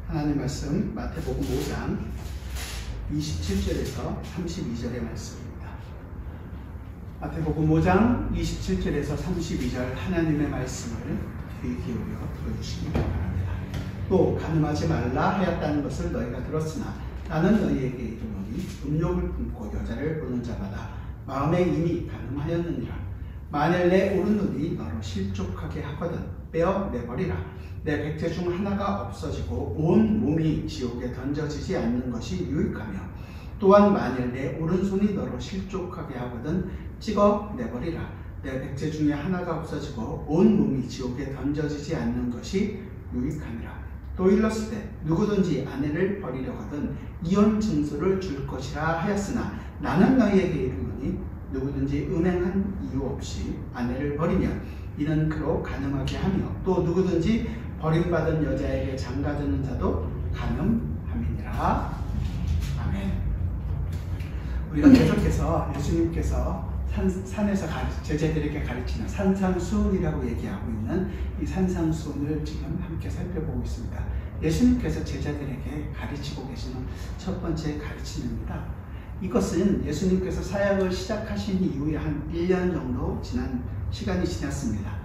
하나님 말씀 마태복음 5장 27절에서 32절의 말씀입니다. 마태복음 5장 27절에서 32절 하나님의 말씀을 귀 기울여 들어주시기 바랍니다. 또 가늠하지 말라 하였다는 것을 너희가 들었으나 나는 너희에게 이르노니 음욕을 품고 여자를 보는 자마다 마음에 이미 가늠하였느니라. 만일 내 오른눈이 너로 실족하게 하거든 빼어내버리라. 내 백제 중 하나가 없어지고 온 몸이 지옥에 던져지지 않는 것이 유익하며 또한 만일 내 오른손이 너로 실족하게 하거든 찍어내버리라. 내 백제 중에 하나가 없어지고 온 몸이 지옥에 던져지지 않는 것이 유익하니라. 또 일렀으되 누구든지 아내를 버리려거든 이혼 증서를 줄 것이라 하였으나 나는 너희에게 이르노니 누구든지 음행한 이유 없이 아내를 버리면 이는 그로 가늠하게 하며 또 누구든지 버림받은 여자에게 장가드는 자도 가늠함이니라. 아멘. 우리가 계속해서 예수님께서 산에서 제자들에게 가르치는 산상수훈이라고 얘기하고 있는 이 산상수훈을 지금 함께 살펴보고 있습니다. 예수님께서 제자들에게 가르치고 계시는 첫 번째 가르침입니다. 이것은 예수님께서 사역을 시작하신 이후에 한 1년 정도 시간이 지났습니다.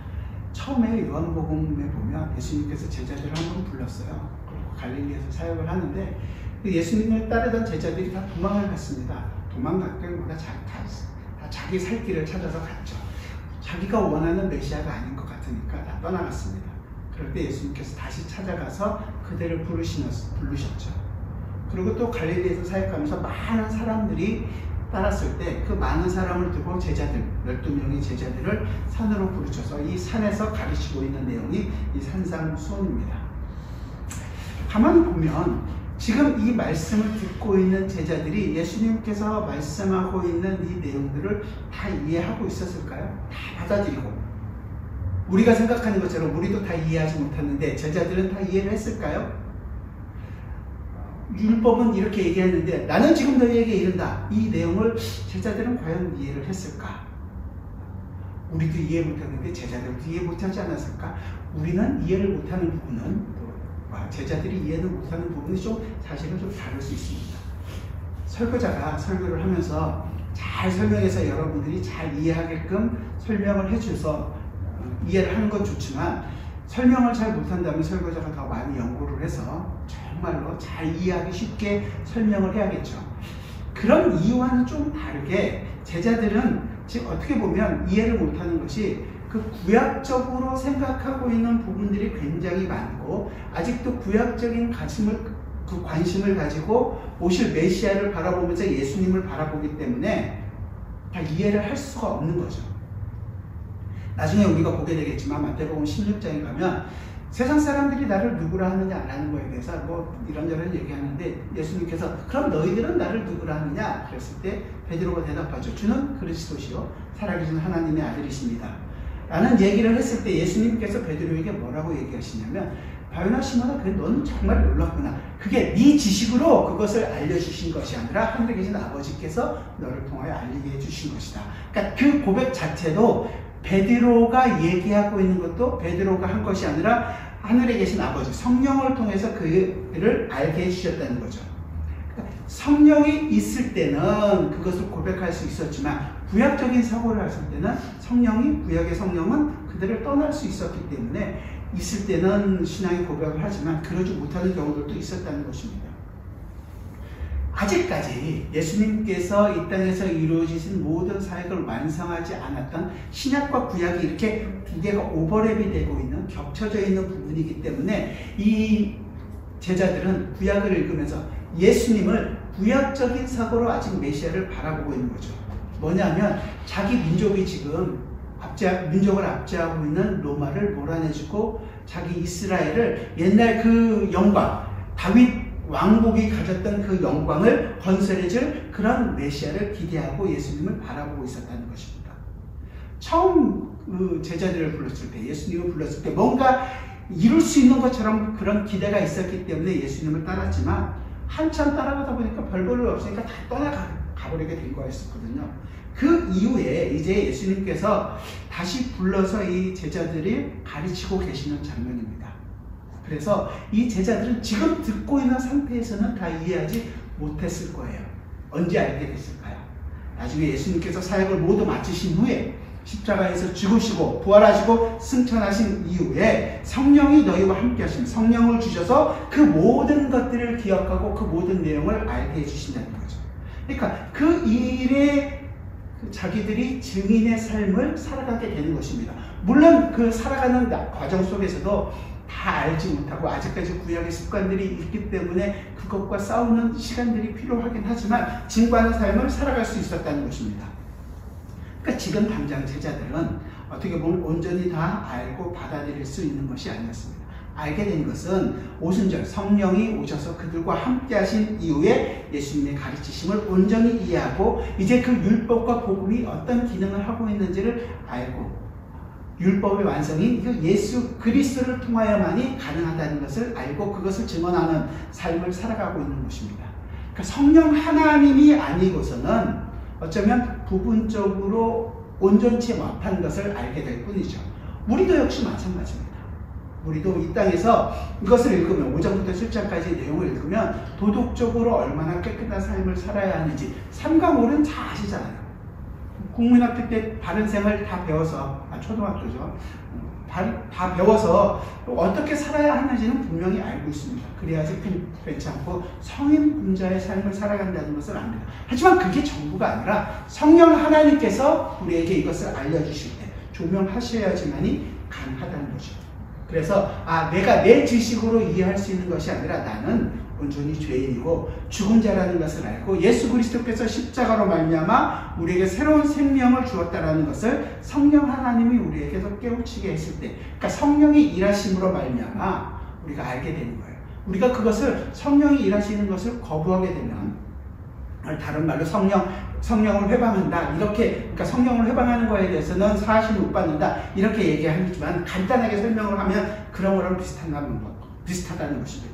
처음에 요한복음에 보면 예수님께서 제자들을 한번 불렀어요. 그리고 갈릴리에서 사역을 하는데 예수님을 따르던 제자들이 다 도망을 갔습니다. 도망갈 때마다 다 자기 살 길을 찾아서 갔죠. 자기가 원하는 메시아가 아닌 것 같으니까 다 떠나갔습니다. 그럴 때 예수님께서 다시 찾아가서 그들을 부르셨죠. 그리고 또 갈릴리에서 사역하면서 많은 사람들이 따랐을 때 그 많은 사람을 두고 제자들, 12명의 제자들을 산으로 부르셔서 이 산에서 가르치고 있는 내용이 이 산상수훈입니다. 가만히 보면 지금 이 말씀을 듣고 있는 제자들이 예수님께서 말씀하고 있는 이 내용들을 다 이해하고 있었을까요? 다 받아들이고 우리가 생각하는 것처럼 우리도 다 이해하지 못했는데 제자들은 다 이해를 했을까요? 율법은 이렇게 얘기했는데 나는 지금 너희에게 이른다. 이 내용을 제자들은 과연 이해를 했을까? 우리도 이해 못했는데 제자들도 이해 못하지 않았을까? 우리는 이해를 못하는 부분은 제자들이 이해는 못하는 부분이 사실은 좀 다를 수 있습니다. 설교자가 설교를 하면서 잘 설명해서 여러분들이 잘 이해하게끔 설명을 해줘서 이해를 하는 건 좋지만 설명을 잘 못한다면 설교자가 더 많이 연구를 해서 정말로 잘 이해하기 쉽게 설명을 해야겠죠. 그런 이유와는 좀 다르게 제자들은 지금 어떻게 보면 이해를 못하는 것이 그 구약적으로 생각하고 있는 부분들이 굉장히 많고 아직도 구약적인 관심을 가지고 오실 메시아를 바라보면서 예수님을 바라보기 때문에 다 이해를 할 수가 없는 거죠. 나중에 우리가 보게 되겠지만 마태복음 16장에 가면 세상 사람들이 나를 누구라 하느냐 안 하는 거에 대해서 뭐 이런저런 얘기하는데 예수님께서 그럼 너희들은 나를 누구라 하느냐 그랬을 때 베드로가 대답하죠. 주는 그리스도시요 살아계신 하나님의 아들이십니다 라는 얘기를 했을 때 예수님께서 베드로에게 뭐라고 얘기하시냐면 바요나 시몬아 너는 정말 놀랍구나. 그게 네 지식으로 그것을 알려주신 것이 아니라 하늘에 계신 아버지께서 너를 통하여 알리게 해주신 것이다. 그러니까 그 고백 자체도 베드로가 얘기하고 있는 것도 베드로가 한 것이 아니라 하늘에 계신 아버지 성령을 통해서 그를 알게 해주셨다는 거죠. 그러니까 성령이 있을 때는 그것을 고백할 수 있었지만 구약적인 사고를 했을 때는 구약의 성령은 그들을 떠날 수 있었기 때문에 있을 때는 신앙의 고백을 하지만 그러지 못하는 경우들도 있었다는 것입니다. 아직까지 예수님께서 이 땅에서 이루어지신 모든 사역을 완성하지 않았던 신약과 구약이 이렇게 두 개가 오버랩이 되고 있는 겹쳐져 있는 부분이기 때문에 이 제자들은 구약을 읽으면서 예수님을 구약적인 사고로 아직 메시아를 바라보고 있는 거죠. 뭐냐면 자기 민족이 지금 민족을 압제하고 있는 로마를 몰아내주고 자기 이스라엘을 옛날 그 영광 다윗 왕국이 가졌던 그 영광을 건설해줄 그런 메시아를 기대하고 예수님을 바라보고 있었다는 것입니다. 처음 그 제자들을 불렀을 때 예수님을 불렀을 때 뭔가 이룰 수 있는 것처럼 그런 기대가 있었기 때문에 예수님을 따랐지만 한참 따라가다 보니까 별 볼일 없으니까 다 떠나가버리게 된 거였었거든요. 그 이후에 이제 예수님께서 다시 불러서 이 제자들이 가르치고 계시는 장면입니다. 그래서 이 제자들은 지금 듣고 있는 상태에서는 다 이해하지 못했을 거예요. 언제 알게 됐을까요? 나중에 예수님께서 사역을 모두 마치신 후에 십자가에서 죽으시고 부활하시고 승천하신 이후에 성령이 너희와 함께 하시는, 성령을 주셔서 그 모든 것들을 기억하고 그 모든 내용을 알게 해주신다는 거죠. 그러니까 그 일에 자기들이 증인의 삶을 살아가게 되는 것입니다. 물론 그 살아가는 과정 속에서도 다 알지 못하고 아직까지 구약의 습관들이 있기 때문에 그것과 싸우는 시간들이 필요하긴 하지만 증거하는 삶을 살아갈 수 있었다는 것입니다. 그러니까 지금 당장 제자들은 어떻게 보면 온전히 다 알고 받아들일 수 있는 것이 아니었습니다. 알게 된 것은 오순절 성령이 오셔서 그들과 함께 하신 이후에 예수님의 가르치심을 온전히 이해하고 이제 그 율법과 복음이 어떤 기능을 하고 있는지를 알고 율법의 완성인 예수 그리스도를 통하여만이 가능하다는 것을 알고 그것을 증언하는 삶을 살아가고 있는 것입니다. 그러니까 성령 하나님이 아니고서는 어쩌면 부분적으로 온전치 못한 것을 알게 될 뿐이죠. 우리도 역시 마찬가지입니다. 우리도 이 땅에서 이것을 읽으면 5장부터 7장까지 내용을 읽으면 도덕적으로 얼마나 깨끗한 삶을 살아야 하는지 3과 5는 다 아시잖아요. 국민학교 때 바른 생활 다 배워서, 초등학교죠. 다 배워서 어떻게 살아야 하는지는 분명히 알고 있습니다. 그래야지 괜찮고 성인 분자의 삶을 살아간다는 것을 압니다. 하지만 그게 전부가 아니라 성령 하나님께서 우리에게 이것을 알려주실 때 조명하셔야지만이 가능하다는 거죠. 그래서 내가 내 지식으로 이해할 수 있는 것이 아니라 나는 온전히 죄인이고 죽은 자라는 것을 알고 예수 그리스도께서 십자가로 말미암아 우리에게 새로운 생명을 주었다라는 것을 성령 하나님이 우리에게서 깨우치게 했을 때, 그러니까 성령이 일하심으로 말미암아 우리가 알게 되는 거예요. 우리가 그것을 성령이 일하시는 것을 거부하게 되면, 다른 말로 성령을 회방한다, 이렇게, 그러니까 성령을 회방하는 거에 대해서는 사실 못 받는다, 이렇게 얘기하지만 간단하게 설명을 하면 그런 거랑 비슷하다는 것입니다.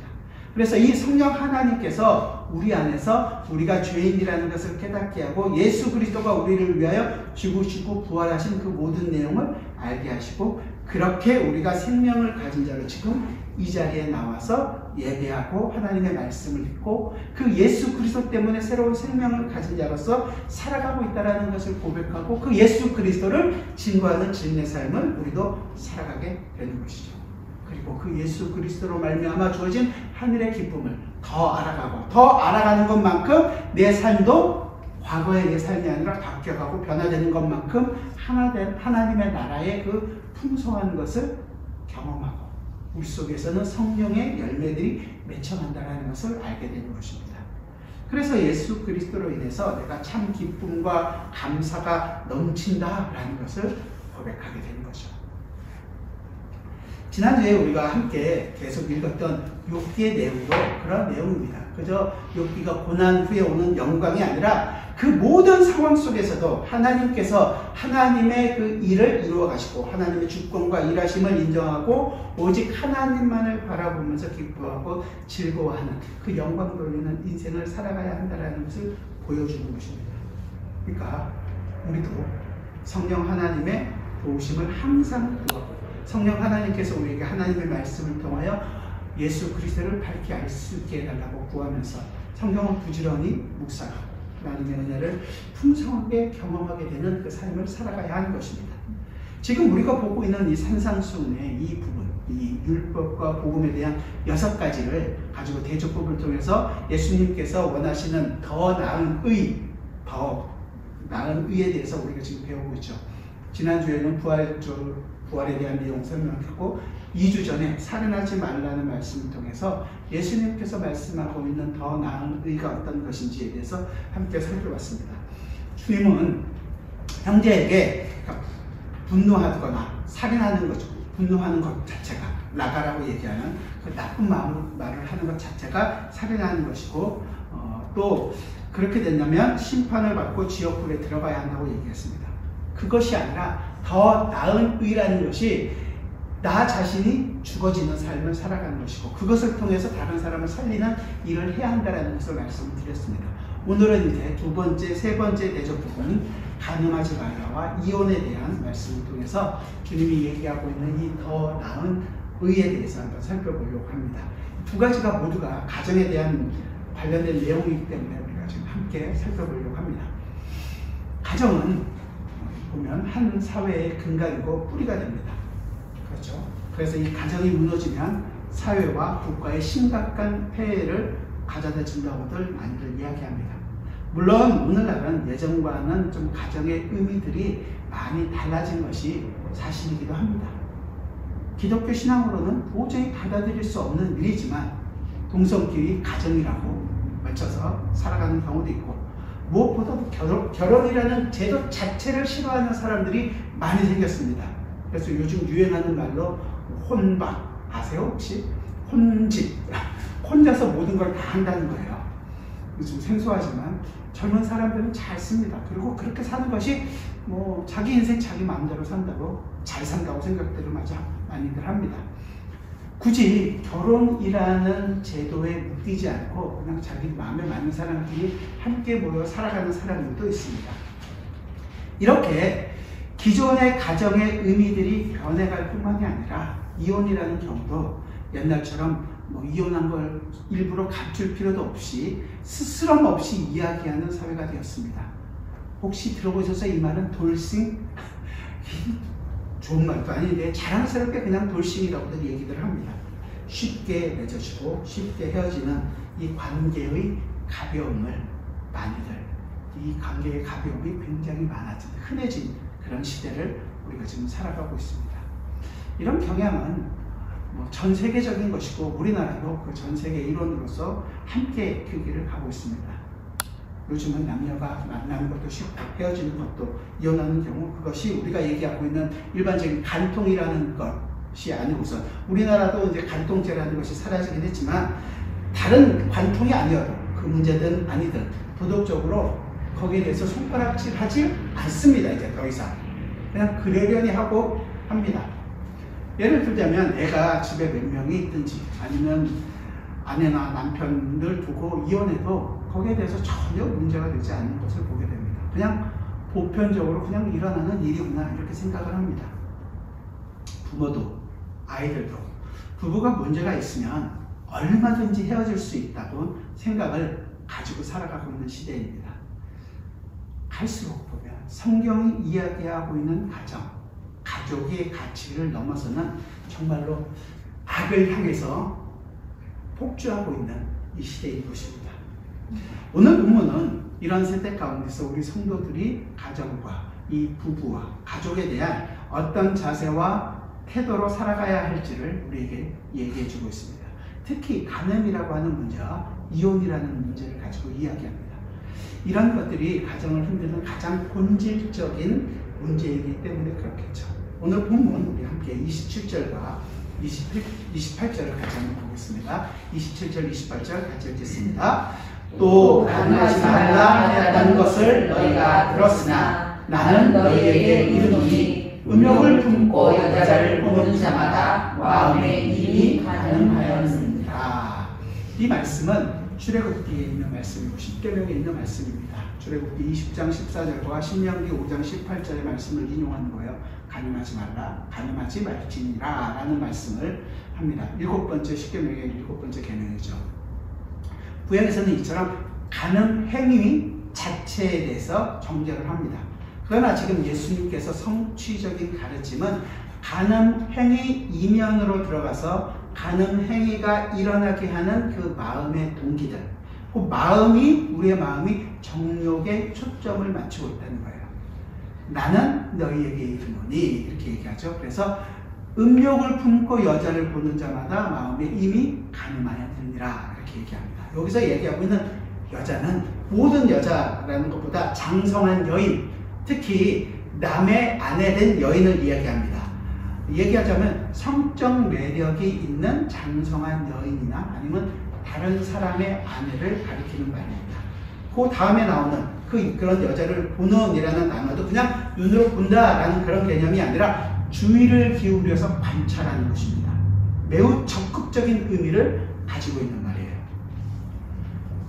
그래서 이 성령 하나님께서 우리 안에서 우리가 죄인이라는 것을 깨닫게 하고 예수 그리스도가 우리를 위하여 죽으시고 부활하신 그 모든 내용을 알게 하시고, 그렇게 우리가 생명을 가진 자로 지금 이 자리에 나와서 예배하고 하나님의 말씀을 듣고 그 예수 그리스도 때문에 새로운 생명을 가진 자로서 살아가고 있다는 것을 고백하고 그 예수 그리스도를 증거하는 증인의 삶을 우리도 살아가게 되는 것이죠. 그리고 그 예수 그리스도로 말미암아 주어진 하늘의 기쁨을 더 알아가는 것만큼 내 삶도 과거의 내 삶이 아니라 바뀌어가고 변화되는 것만큼 하나님의 나라의 그 풍성한 것을 경험하고 우리 속에서는 성령의 열매들이 맺혀간다는 것을 알게 되는 것입니다. 그래서 예수 그리스도로 인해서 내가 참 기쁨과 감사가 넘친다라는 것을 고백하게 되는 거죠. 지난주에 우리가 함께 계속 읽었던 욥기의 내용도 그런 내용입니다. 그저 욥기가 고난 후에 오는 영광이 아니라 그 모든 상황 속에서도 하나님께서 하나님의 그 일을 이루어 가시고 하나님의 주권과 일하심을 인정하고 오직 하나님만을 바라보면서 기뻐하고 즐거워하는 그 영광 돌리는 인생을 살아가야 한다는 것을 보여주는 것입니다. 그러니까 우리도 성령 하나님의 도우심을 항상 구하고 성령 하나님께서 우리에게 하나님의 말씀을 통하여 예수 그리스도를 밝히 알 수 있게 해달라고 구하면서 성경을 부지런히 묵상하고 하나님의 은혜를 풍성하게 경험하게 되는 그 삶을 살아가야 하는 것입니다. 지금 우리가 보고 있는 이 산상수훈의 이 부분, 이 율법과 복음에 대한 6가지를 가지고 대조법을 통해서 예수님께서 원하시는 더 나은 의에 대해서 우리가 지금 배우고 있죠. 지난주에는 부활에 대한 내용 설명했고 2주 전에 살인하지 말라는 말씀을 통해서 예수님께서 말씀하고 있는 더 나은 의가 어떤 것인지에 대해서 함께 살펴봤습니다. 주님은 형제에게 분노하거나 살인하는 것, 분노하는 것 자체가 나가라고 얘기하는 그 나쁜 말을 하는 것 자체가 살인하는 것이고 또 그렇게 된다면 심판을 받고 지옥불에 들어가야 한다고 얘기했습니다. 그것이 아니라 더 나은 의라는 것이 나 자신이 죽어지는 삶을 살아가는 것이고 그것을 통해서 다른 사람을 살리는 일을 해야 한다는 것을 말씀을 드렸습니다. 오늘은 이제 세 번째 대조법은 간음하지 말라와 이혼에 대한 말씀을 통해서 주님이 얘기하고 있는 이 더 나은 의에 대해서 한번 살펴보려고 합니다. 두 가지가 모두가 가정에 대한 관련된 내용이기 때문에 우리가 지금 함께 살펴보려고 합니다. 가정은 보면 한 사회의 근간이고 뿌리가 됩니다. 그렇죠? 그래서 이 가정이 무너지면 사회와 국가에 심각한 폐해를 가져다 준다고들 많이들 이야기합니다. 물론 오늘날은 예전과는 좀 가정의 의미들이 많이 달라진 것이 사실이기도 합니다. 기독교 신앙으로는 도저히 받아들일 수 없는 일이지만 동성끼리 가정이라고 맞춰서 살아가는 경우도 있고, 무엇보다도 결혼이라는 제도 자체를 싫어하는 사람들이 많이 생겼습니다. 그래서 요즘 유행하는 말로 혼밥 아세요 혹시? 혼집, 혼자서 모든 걸 다 한다는 거예요. 좀 생소하지만 젊은 사람들은 잘 씁니다. 그리고 그렇게 사는 것이 뭐 자기 인생 자기 마음대로 산다고, 잘 산다고 생각들을 많이들 합니다. 굳이 결혼이라는 제도에 묶이지 않고 그냥 자기 마음에 맞는 사람들이 함께 모여 살아가는 사람들도 있습니다. 이렇게 기존의 가정의 의미들이 변해갈 뿐만이 아니라 이혼이라는 경우도 옛날처럼 뭐 이혼한 걸 일부러 감출 필요도 없이 스스럼 없이 이야기하는 사회가 되었습니다. 혹시 들어보셔서 이 말은 돌싱? 좋은 말도 아닌데 자랑스럽게 그냥 돌싱이라고들 얘기를 합니다. 쉽게 맺어지고 쉽게 헤어지는 이 관계의 가벼움을 많이들, 이 관계의 가벼움이 굉장히 많아진, 흔해진 그런 시대를 우리가 지금 살아가고 있습니다. 이런 경향은 전 세계적인 것이고 우리나라도 그 전 세계 일원으로서 함께 그 길을 가고 있습니다. 요즘은 남녀가 만나는 것도 쉽고 헤어지는 것도, 이혼하는 경우 그것이 우리가 얘기하고 있는 일반적인 간통이라는 것이 아니고서, 우리나라도 이제 간통죄라는 것이 사라지긴 했지만 다른 관통이 아니어도 그 문제든 아니든 도덕적으로 거기에 대해서 손가락질하지 않습니다. 이제 더 이상 그냥 그러려니 하고 합니다. 예를 들자면 애가 집에 몇 명이 있든지 아니면 아내나 남편을 두고 이혼해도 거기에 대해서 전혀 문제가 되지 않는 것을 보게 됩니다. 그냥 보편적으로 그냥 일어나는 일이구나 이렇게 생각을 합니다. 부모도 아이들도 부부가 문제가 있으면 얼마든지 헤어질 수 있다고 생각을 가지고 살아가고 있는 시대입니다. 갈수록 보면 성경이 이야기하고 있는 가정, 가족의 가치를 넘어서는 정말로 악을 향해서 폭주하고 있는 이 시대인 것입니다. 오늘 본문은 이런 세대 가운데서 우리 성도들이 가정과 이 부부와 가족에 대한 어떤 자세와 태도로 살아가야 할지를 우리에게 얘기해 주고 있습니다. 특히 간음이라고 하는 문제와 이혼이라는 문제를 가지고 이야기합니다. 이런 것들이 가정을 흔드는 가장 본질적인 문제이기 때문에 그렇겠죠. 오늘 본문 우리 함께 27절과 28절을 같이 한번 보겠습니다. 27절, 28절 같이 읽겠습니다. 또 간음하지 말라 하였다는 것을 너희가 들었으나 나는 너희에게 이르노니 음욕을 품고 여자를 보는 자마다 마음에 이미 간음하였느니라. 이 말씀은 출애굽기에 있는 말씀이고 십계명에 있는 말씀입니다. 출애굽기 20장 14절과 신명기 5장 18절의 말씀을 인용하는 거예요. 간음하지 말라, 간음하지 말지니라 라는 말씀을 합니다. 7번째 십계명의 7번째 계명이죠. 구약에서는 이처럼 간음 행위 자체에 대해서 정죄를 합니다. 그러나 지금 예수님께서 성취적인 가르침은 간음 행위 이면으로 들어가서 간음 행위가 일어나게 하는 그 마음의 동기들, 그 마음이, 우리의 마음이 정욕에 초점을 맞추고 있다는 거예요. 나는 너희에게 이르노니 이렇게 얘기하죠. 그래서 음욕을 품고 여자를 보는 자마다 마음에 이미 간음하였느니라 이렇게 얘기합니다. 여기서 얘기하고 있는 여자는 모든 여자라는 것보다 장성한 여인, 특히 남의 아내된 여인을 이야기합니다. 얘기하자면 성적 매력이 있는 장성한 여인이나 아니면 다른 사람의 아내를 가리키는 말입니다. 그 다음에 나오는 그런 여자를 보는 이라는 단어도 그냥 눈으로 본다라는 그런 개념이 아니라 주의를 기울여서 관찰하는 것입니다. 매우 적극적인 의미를 가지고 있는 말이에요.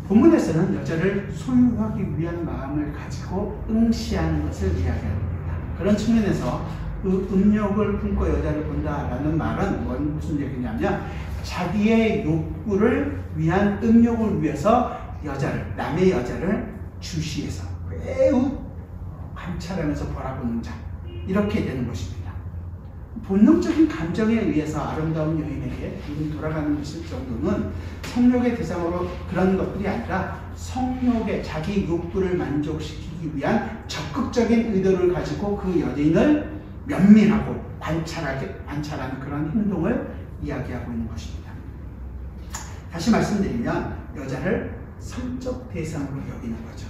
본문에서는 여자를 소유하기 위한 마음을 가지고 응시하는 것을 이야기합니다. 그런 측면에서 음욕을 품고 여자를 본다라는 말은 무슨 얘기냐면 자기의 욕구를 위한 음욕을 위해서 여자를, 남의 여자를 주시해서 매우 관찰하면서 바라보는 자, 이렇게 되는 것입니다. 본능적인 감정에 의해서 아름다운 여인에게 눈이 돌아가는 것일 정도는 성욕의 대상으로 그런 것들이 아니라 성욕의 자기 욕구를 만족시키기 위한 적극적인 의도를 가지고 그 여인을 면밀하고 관찰하는 그런 행동을 이야기하고 있는 것입니다. 다시 말씀드리면 여자를 성적 대상으로 여기는 거죠.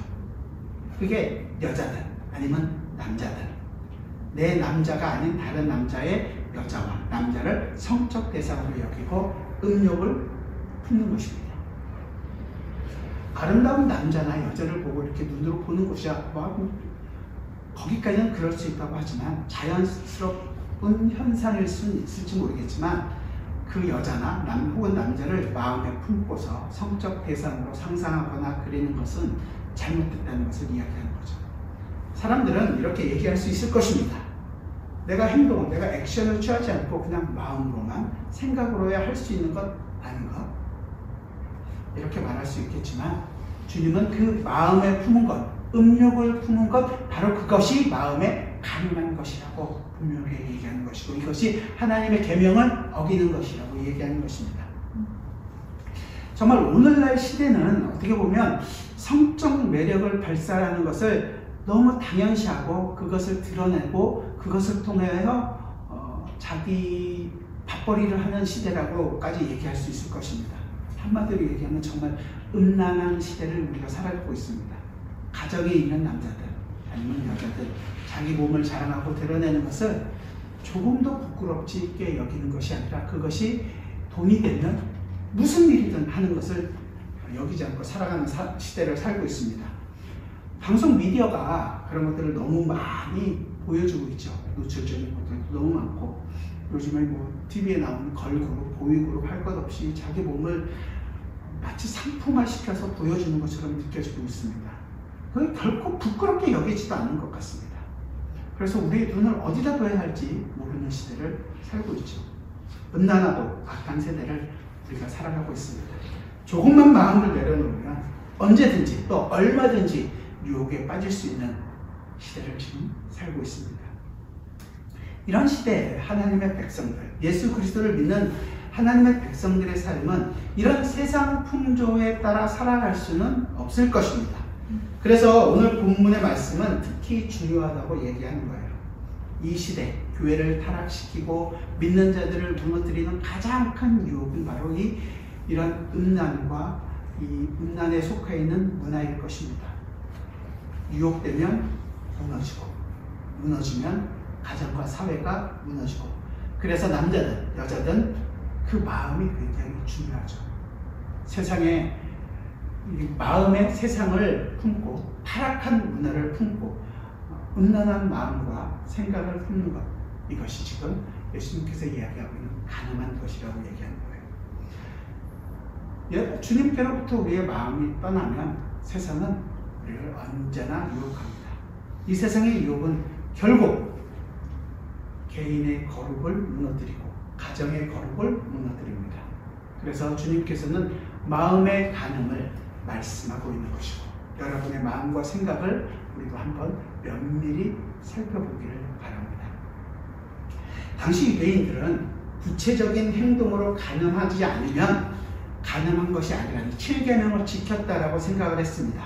그게 여자든 아니면 남자든 내 남자가 아닌 다른 남자의 여자와 남자를 성적 대상으로 여기고 음욕을 품는 것입니다. 아름다운 남자나 여자를 보고 이렇게 눈으로 보는 것이야 거기까지는 그럴 수 있다고 하지만 자연스러운 현상일 수는 있을지 모르겠지만 그 여자나 혹은 남자를 마음에 품고서 성적 대상으로 상상하거나 그리는 것은 잘못됐다는 것을 이야기하는 거죠. 사람들은 이렇게 얘기할 수 있을 것입니다. 내가 액션을 취하지 않고 그냥 마음으로만 생각으로야 할 수 있는 것 아닌가? 이렇게 말할 수 있겠지만 주님은 그 마음에 품은 것, 음욕을 품은 것, 바로 그것이 마음에 가늠한 것이라고 분명히 얘기하는 것이고 이것이 하나님의 계명을 어기는 것이라고 얘기하는 것입니다. 정말 오늘날 시대는 어떻게 보면 성적 매력을 발산하는 것을 너무 당연시하고 그것을 드러내고 그것을 통하여 자기 밥벌이를 하는 시대라고까지 얘기할 수 있을 것입니다. 한마디로 얘기하면 정말 음란한 시대를 우리가 살아가고 있습니다. 가정에 있는 남자들 아니면 여자들 자기 몸을 자랑하고 드러내는 것을 조금도 부끄럽지 않게 여기는 것이 아니라 그것이 돈이 되면 무슨 일이든 하는 것을 여기지 않고 살아가는 시대를 살고 있습니다. 방송 미디어가 그런 것들을 너무 많이 보여주고 있죠. 노출적인 것들도 너무 많고 요즘에 TV에 나오는 걸그룹, 보이그룹 할 것 없이 자기 몸을 마치 상품화시켜서 보여주는 것처럼 느껴지고 있습니다. 그게 결코 부끄럽게 여기지도 않는 것 같습니다. 그래서 우리의 눈을 어디다 둬야 할지 모르는 시대를 살고 있죠. 음란하고 악한 세대를 우리가 살아가고 있습니다. 조금만 마음을 내려놓으면 언제든지 또 얼마든지 유혹에 빠질 수 있는 시대를 지금 살고 있습니다. 이런 시대에 하나님의 백성들, 예수 그리스도를 믿는 하나님의 백성들의 삶은 이런 세상 풍조에 따라 살아갈 수는 없을 것입니다. 그래서 오늘 본문의 말씀은 특히 중요하다고 얘기하는 거예요. 이 시대, 교회를 타락시키고 믿는 자들을 무너뜨리는 가장 큰 유혹은 바로 이런 음란과 이 음란에 속해 있는 문화일 것입니다. 유혹되면 무너지고, 무너지면 가정과 사회가 무너지고, 그래서 남자든 여자든 그 마음이 굉장히 중요하죠. 세상에 마음의 세상을 품고 타락한 문화를 품고 음란한 마음과 생각을 품는 것, 이것이 지금 예수님께서 이야기하고 있는 가늠한 것이라고 얘기하는 거예요. 주님께로부터 우리의 마음이 떠나면 세상은 우리를 언제나 유혹합니다. 이 세상의 유혹은 결국 개인의 거룩을 무너뜨리고 가정의 거룩을 무너뜨립니다. 그래서 주님께서는 마음의 간음을 말씀하고 있는 것이고 여러분의 마음과 생각을 우리도 한번 면밀히 살펴보기를 바랍니다. 당시 유대인들은 구체적인 행동으로 간음하지 않으면 간음한 것이 아니라는 7계명을 지켰다라고 생각을 했습니다.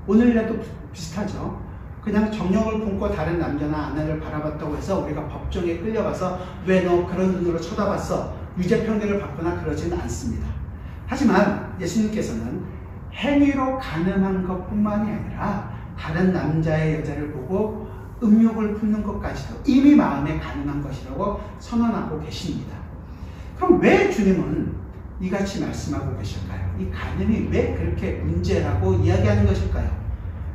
오늘날도 비슷하죠. 그냥 정령을 품고 다른 남자나 아내를 바라봤다고 해서 우리가 법정에 끌려가서 왜 너 그런 눈으로 쳐다봤어? 유죄 판결을 받거나 그러지는 않습니다. 하지만 예수님께서는 행위로 간음한 것뿐만이 아니라 다른 남자의 여자를 보고 음욕을 품는 것까지도 이미 마음에 간음한 것이라고 선언하고 계십니다. 그럼 왜 주님은 이같이 말씀하고 계실까요? 이 간음이 왜 그렇게 문제라고 이야기하는 것일까요?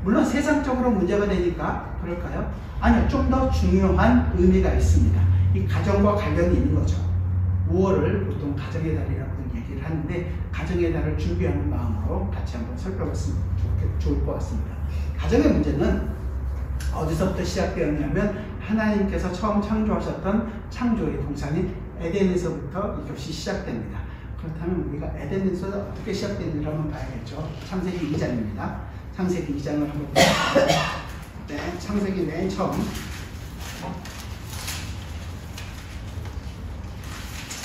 물론 세상적으로 문제가 되니까 그럴까요? 아니요, 좀 더 중요한 의미가 있습니다. 이 가정과 관련이 있는 거죠. 5월을 보통 가정의 달이라고 얘기를 하는데 가정의 달을 준비하는 마음으로 같이 한번 살펴봤으면 좋을 것 같습니다. 가정의 문제는 어디서부터 시작되었냐면 하나님께서 처음 창조하셨던 창조의 동산인 에덴에서부터 이것이 시작됩니다. 그렇다면 우리가 에덴에서 어떻게 시작되는지 한번 봐야겠죠. 창세기 2장입니다. 창세기 2장을 한번 볼까요? 네, 창세기 맨 처음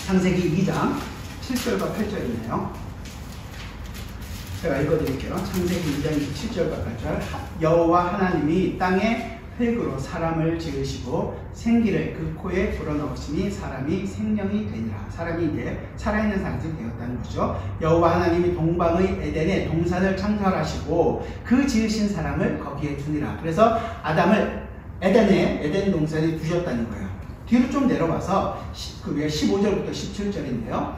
창세기 2장 7절과 8절이네요. 제가 읽어드릴게요. 창세기 2장 7절과 8절. 여호와 하나님이 땅에 흙으로 사람을 지으시고 생기를 그 코에 불어넣으시니 사람이 생명이 되니라. 사람이 이제 살아있는 상징이 되었다는 거죠. 여호와 하나님이 동방의 에덴에 동산을 창설하시고 그 지으신 사람을 거기에 두니라. 그래서 아담을 에덴 동산에 두셨다는 거예요. 뒤로 좀 내려가서 그 위에 15절부터 17절인데요.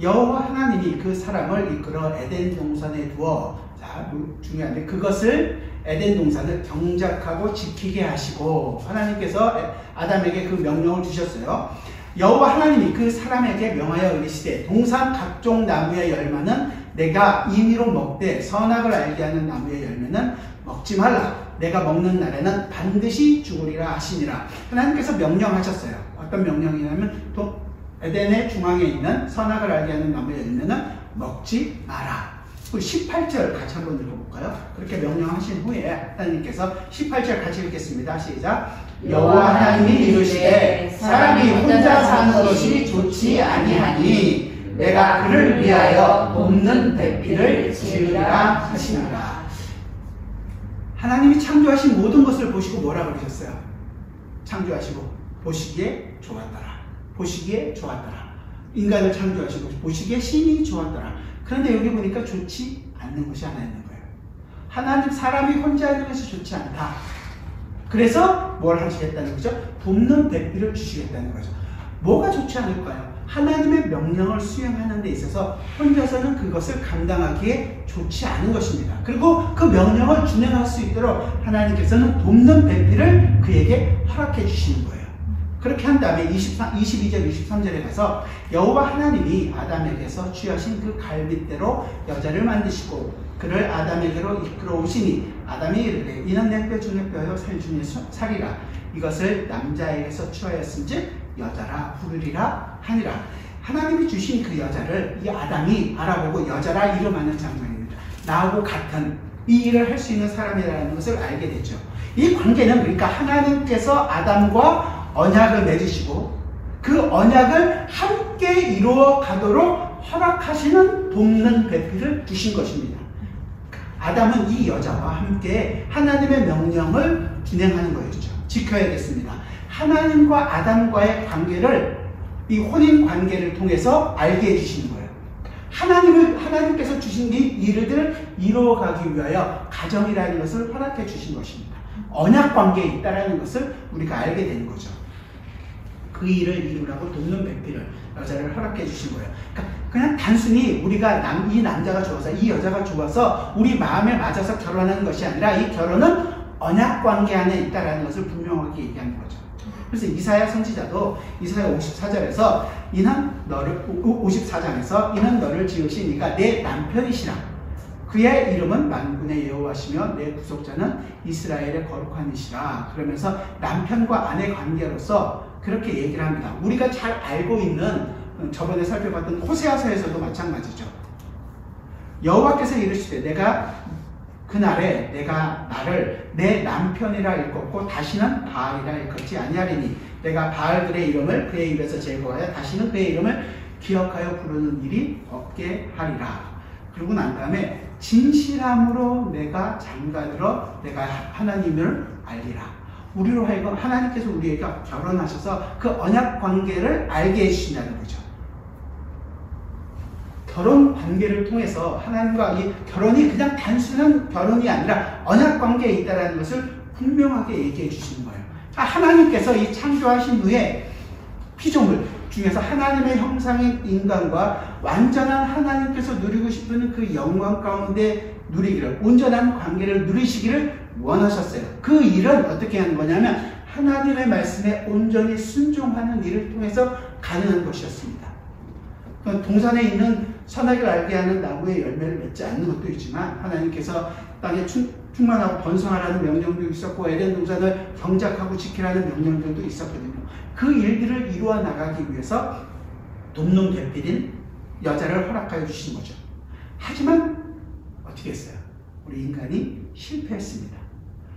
여호와 하나님이 그 사람을 이끌어 에덴 동산에 두어, 자, 중요한데 그것을 에덴 동산을 경작하고 지키게 하시고, 하나님께서 아담에게 그 명령을 주셨어요. 여호와 하나님이 그 사람에게 명하여 이르시되 동산 각종 나무의 열매는 내가 임의로 먹되 선악을 알게 하는 나무의 열매는 먹지 말라. 내가 먹는 날에는 반드시 죽으리라 하시니라. 하나님께서 명령하셨어요. 어떤 명령이냐면 에덴의 중앙에 있는 선악을 알게 하는 나무의 열매는 먹지 마라. 18절 같이 한번 읽어볼까요? 그렇게 명령하신 후에 하나님께서 18절 같이 읽겠습니다. 시작. 여호와 하나님이 이르시되 사람이 혼자 사는 것이 좋지 아니하니 내가 그를 위하여 돕는 배필을 지으리라 하시니라. 하나님이 창조하신 모든 것을 보시고 뭐라 그러셨어요? 창조하시고 보시기에 좋았더라. 보시기에 좋았더라. 인간을 창조하시고 보시기에 심히 좋았더라. 그런데 여기 보니까 좋지 않는 것이 하나 있는 거예요. 하나님, 사람이 혼자 있는 것이 좋지 않다. 그래서 뭘 하시겠다는 거죠? 돕는 배필을 주시겠다는 거죠. 뭐가 좋지 않을까요? 하나님의 명령을 수행하는 데 있어서 혼자서는 그것을 감당하기에 좋지 않은 것입니다. 그리고 그 명령을 준행할 수 있도록 하나님께서는 돕는 배필을 그에게 허락해 주시는 거예요. 그렇게 한 다음에 22절 23절에 가서 여호와 하나님이 아담에게서 취하신 그 갈빗대로 여자를 만드시고 그를 아담에게로 이끌어 오시니 아담이 이르되 이는 내 뼈 중에 뼈요 살 중에 살이라. 이것을 남자에게서 취하였은즉 여자라 부르리라 하니라. 하나님이 주신 그 여자를 이 아담이 알아보고 여자라 이름하는 장면입니다. 나하고 같은 이 일을 할 수 있는 사람이라는 것을 알게 되죠. 이 관계는 그러니까 하나님께서 아담과 언약을 맺으시고 그 언약을 함께 이루어 가도록 허락하시는 돕는 배필을 주신 것입니다. 아담은 이 여자와 함께 하나님의 명령을 진행하는 거였죠. 지켜야겠습니다. 하나님과 아담과의 관계를, 이 혼인 관계를 통해서 알게 해주시는 거예요. 하나님께서 주신 이 일들을 이루어가기 위하여 가정이라는 것을 허락해 주신 것입니다. 언약 관계에 있다는 것을 우리가 알게 되는 거죠. 그 일을 이루라고 돕는 배필을, 여자를 허락해 주신 거예요. 그냥 단순히 우리가 이 남자가 좋아서 이 여자가 좋아서 우리 마음에 맞아서 결혼하는 것이 아니라 이 결혼은 언약 관계 안에 있다는 것을 분명하게 얘기하는 거죠. 그래서 이사야 선지자도 이사야 54절에서 54장에서 이는 너를 지으신 이가 내 남편이시라. 그의 이름은 만군의 여호와시며 내 구속자는 이스라엘의 거룩한 이시라. 그러면서 남편과 아내 관계로서 그렇게 얘기를 합니다. 우리가 잘 알고 있는 저번에 살펴봤던 호세아서에서도 마찬가지죠. 여호와께서 이르시되 내가 그날에 내가 나를 내 남편이라 일컫고 다시는 바알이라 일컫지 아니하리니 내가 바알들의 이름을 그의 입에서 제거하여 다시는 그의 이름을 기억하여 부르는 일이 없게 하리라. 그러고 난 다음에 진실함으로 내가 장가들어 내가 하나님을 알리라. 우리로 하여금 하나님께서 우리에게 결혼하셔서 그 언약 관계를 알게 해주신다는 거죠. 결혼 관계를 통해서 하나님과 이 결혼이 그냥 단순한 결혼이 아니라 언약 관계에 있다는 것을 분명하게 얘기해 주시는 거예요. 하나님께서 이 창조하신 후에 피조물 중에서 하나님의 형상인 인간과 완전한 하나님께서 누리고 싶은 그 영광 가운데 누리기를, 온전한 관계를 누리시기를 원하셨어요. 그 일은 어떻게 하는 거냐면 하나님의 말씀에 온전히 순종하는 일을 통해서 가능한 것이었습니다. 동산에 있는 선악을 알게 하는 나무의 열매를 맺지 않는 것도 있지만 하나님께서 땅에 충만하고 번성하라는 명령도 있었고 에덴 동산을 경작하고 지키라는 명령들도 있었거든요. 그 일들을 이루어 나가기 위해서 돕는 배필인 여자를 허락하여 주신 거죠. 하지만 어떻게 했어요? 우리 인간이 실패했습니다.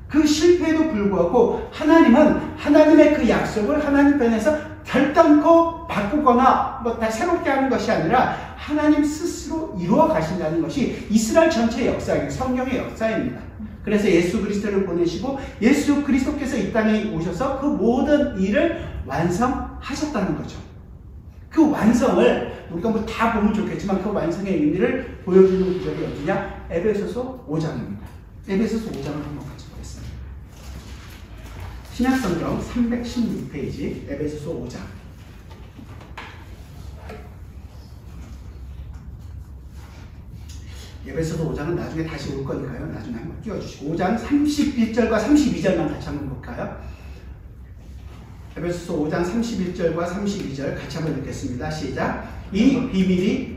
그 실패에도 불구하고 하나님은 하나님의 그 약속을 하나님 편에서 결단코 바꾸거나 뭐 다 새롭게 하는 것이 아니라 하나님 스스로 이루어 가신다는 것이 이스라엘 전체의 역사이고 성경의 역사입니다. 그래서 예수 그리스도를 보내시고 예수 그리스도께서 이 땅에 오셔서 그 모든 일을 완성하셨다는 거죠. 그 완성을 우리가 뭐 다 보면 좋겠지만 그 완성의 의미를 보여주는 구절이 어디냐? 에베소서 5장입니다. 에베소서 5장을 한번 같이 보겠습니다. 신약성경 316페이지 에베소서 5장. 에베소서 5장은 나중에 다시 올 거니까요. 나중에 한번 띄워주시고 5장 31절과 32절만 같이 한번 볼까요? 에베소서 5장 31절과 32절 같이 한번 읽겠습니다. 시작. 이 비밀이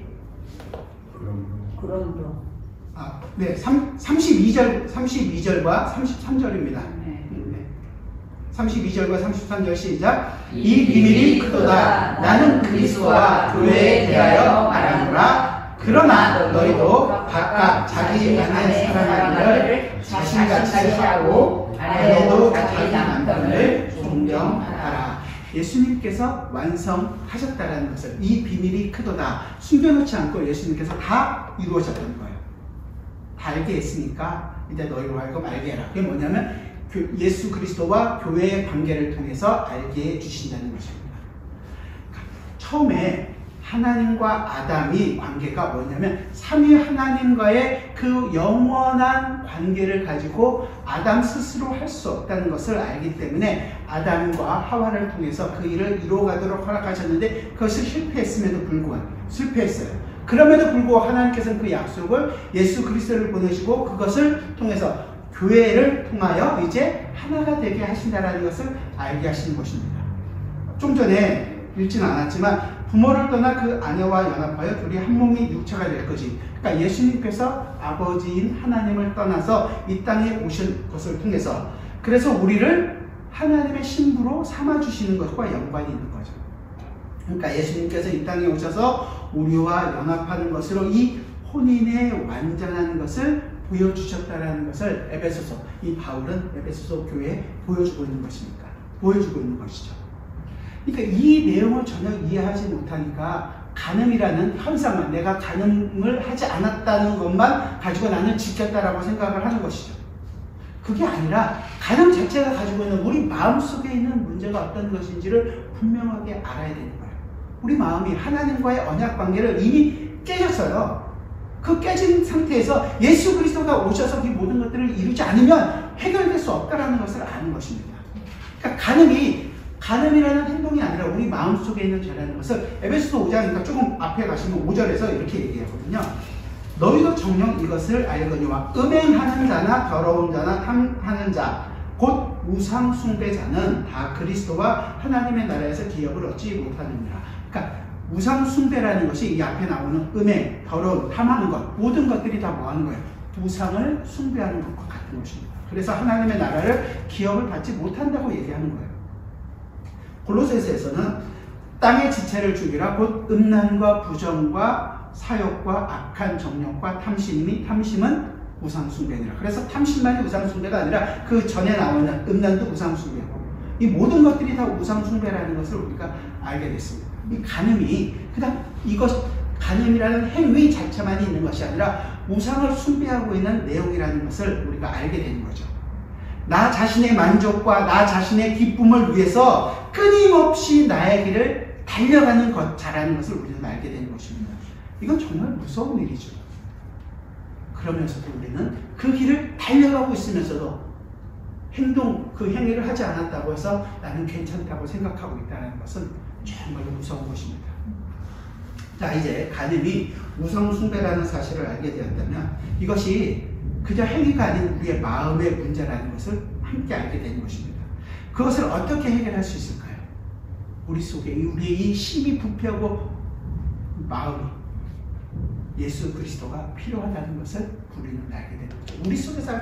네, 32절과 33절입니다. 32절과 33절 시작. 이 비밀이 크도다. 나는 그리스도와 교회에 대하여 말하노라. 그러나 너희도 각각 자기 아내 사랑하기를 자신같이 하고 아내도 자기 남편을 존경하라. 예수님께서 완성하셨다는 것을, 이 비밀이 크도다, 숨겨놓지 않고 예수님께서 다 이루어졌던 거예요. 다 알게 했으니까 이제 너희로 하여금 알게 해라. 그게 뭐냐면 예수 그리스도와 교회의 관계를 통해서 알게 해주신다는 것입니다. 처음에 하나님과 아담이 관계가 뭐냐면 삼위 하나님과의 그 영원한 관계를 가지고 아담 스스로 할 수 없다는 것을 알기 때문에 아담과 하와를 통해서 그 일을 이루어가도록 허락하셨는데 그것을 실패했음에도 불구하고 실패했어요. 그럼에도 불구하고 하나님께서는 그 약속을 예수 그리스도를 보내시고 그것을 통해서 교회를 통하여 이제 하나가 되게 하신다는 것을 알게 하시는 것입니다. 좀 전에 읽지는 않았지만 부모를 떠나 그 아내와 연합하여 둘이 한 몸이 육체가 될 거지. 그러니까 예수님께서 아버지인 하나님을 떠나서 이 땅에 오신 것을 통해서 그래서 우리를 하나님의 신부로 삼아주시는 것과 연관이 있는 거죠. 그러니까 예수님께서 이 땅에 오셔서 우리와 연합하는 것으로 이 혼인의 완전한 것을 보여주셨다는 것을 에베소서, 이 바울은 에베소서 교회에 보여주고 있는 것입니까? 보여주고 있는 것이죠. 그러니까 이 내용을 전혀 이해하지 못하니까 간음이라는 현상만, 내가 간음을 하지 않았다는 것만 가지고 나는 지켰다라고 생각을 하는 것이죠. 그게 아니라 간음 자체가 가지고 있는 우리 마음속에 있는 문제가 어떤 것인지를 분명하게 알아야 되는 거예요. 우리 마음이 하나님과의 언약 관계를 이미 깨졌어요. 그 깨진 상태에서 예수 그리스도가 오셔서 이 모든 것들을 이루지 않으면 해결될 수 없다는 것을 아는 것입니다. 그러니까 간음이라는 행동이 아니라 우리 마음속에 있는 죄라는 것을 에베소서 5장이니까 조금 앞에 가시면 5절에서 이렇게 얘기하거든요. 너희도 정녕 이것을 알거니와 음행하는 자나 더러운 자나 탐하는 자 곧 우상 숭배자는 다 그리스도와 하나님의 나라에서 기업을 얻지 못하느니라. 그러니까 우상 숭배라는 것이 이 앞에 나오는 음행, 더러운, 탐하는 것 모든 것들이 다 뭐하는 거예요? 우상을 숭배하는 것과 같은 것입니다. 그래서 하나님의 나라를 기업을 받지 못한다고 얘기하는 거예요. 골로새서에서는 땅의 지체를 죽이라 곧 음란과 부정과 사욕과 악한 정욕과 탐심이 탐심은 우상숭배니라. 그래서 탐심만이 우상숭배가 아니라 그 전에 나오는 음란도 우상숭배고 이 모든 것들이 다 우상숭배라는 것을 우리가 알게 됐습니다. 이 간음이 그냥 이것 간음이라는 행위 자체만이 있는 것이 아니라 우상을 숭배하고 있는 내용이라는 것을 우리가 알게 되는 거죠. 나 자신의 만족과 나 자신의 기쁨을 위해서 끊임없이 나의 길을 달려가는 자라는 것을 우리는 알게 되는 것입니다. 이건 정말 무서운 일이죠. 그러면서도 우리는 그 길을 달려가고 있으면서도 그 행위를 하지 않았다고 해서 나는 괜찮다고 생각하고 있다는 것은 정말로 무서운 것입니다. 자, 이제 간음이 우상숭배라는 사실을 알게 되었다면 이것이 그저 행위가 아닌 우리의 마음의 문제라는 것을 함께 알게 되는 것입니다. 그것을 어떻게 해결할 수 있을까요? 우리 속에 우리의 이 심히 부패하고 마음이 예수 그리스도가 필요하다는 것을 우리는 알게 되는 거죠. 우리 속에서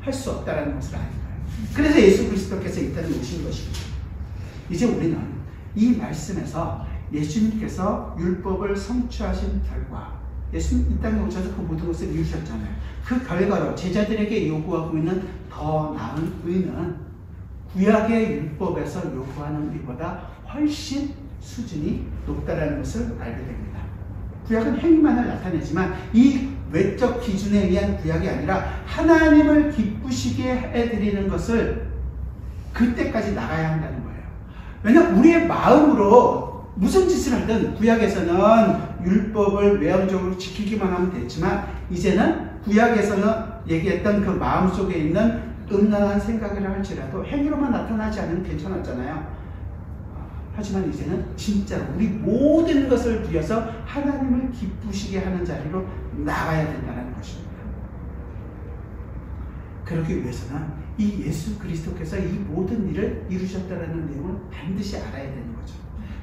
할 할 수 없다는 것을 아는 거예요. 그래서 예수 그리스도께서 이 땅에 오신 것입니다. 이제 우리는 이 말씀에서 예수님께서 율법을 성취하신 결과, 예수님 이 땅에 오셔서 그 모든 것을 이루셨잖아요. 그 결과로 제자들에게 요구하고 있는 더 나은 의는 구약의 율법에서 요구하는 의보다 훨씬 수준이 높다는 것을 알게 됩니다. 구약은 행위만을 나타내지만 이 외적 기준에 의한 구약이 아니라 하나님을 기쁘시게 해드리는 것을 그때까지 나가야 한다는 거예요. 왜냐하면 우리의 마음으로 무슨 짓을 하든 구약에서는 율법을 외형적으로 지키기만 하면 됐지만 이제는 구약에서는 얘기했던 그 마음속에 있는 음란한 생각이라 할지라도 행위로만 나타나지 않으면 괜찮았잖아요. 하지만 이제는 진짜로 우리 모든 것을 들여서 하나님을 기쁘시게 하는 자리로 나가야 된다는 것입니다. 그러기 위해서는 이 예수 그리스도께서 이 모든 일을 이루셨다는 내용을 반드시 알아야 되는 거죠.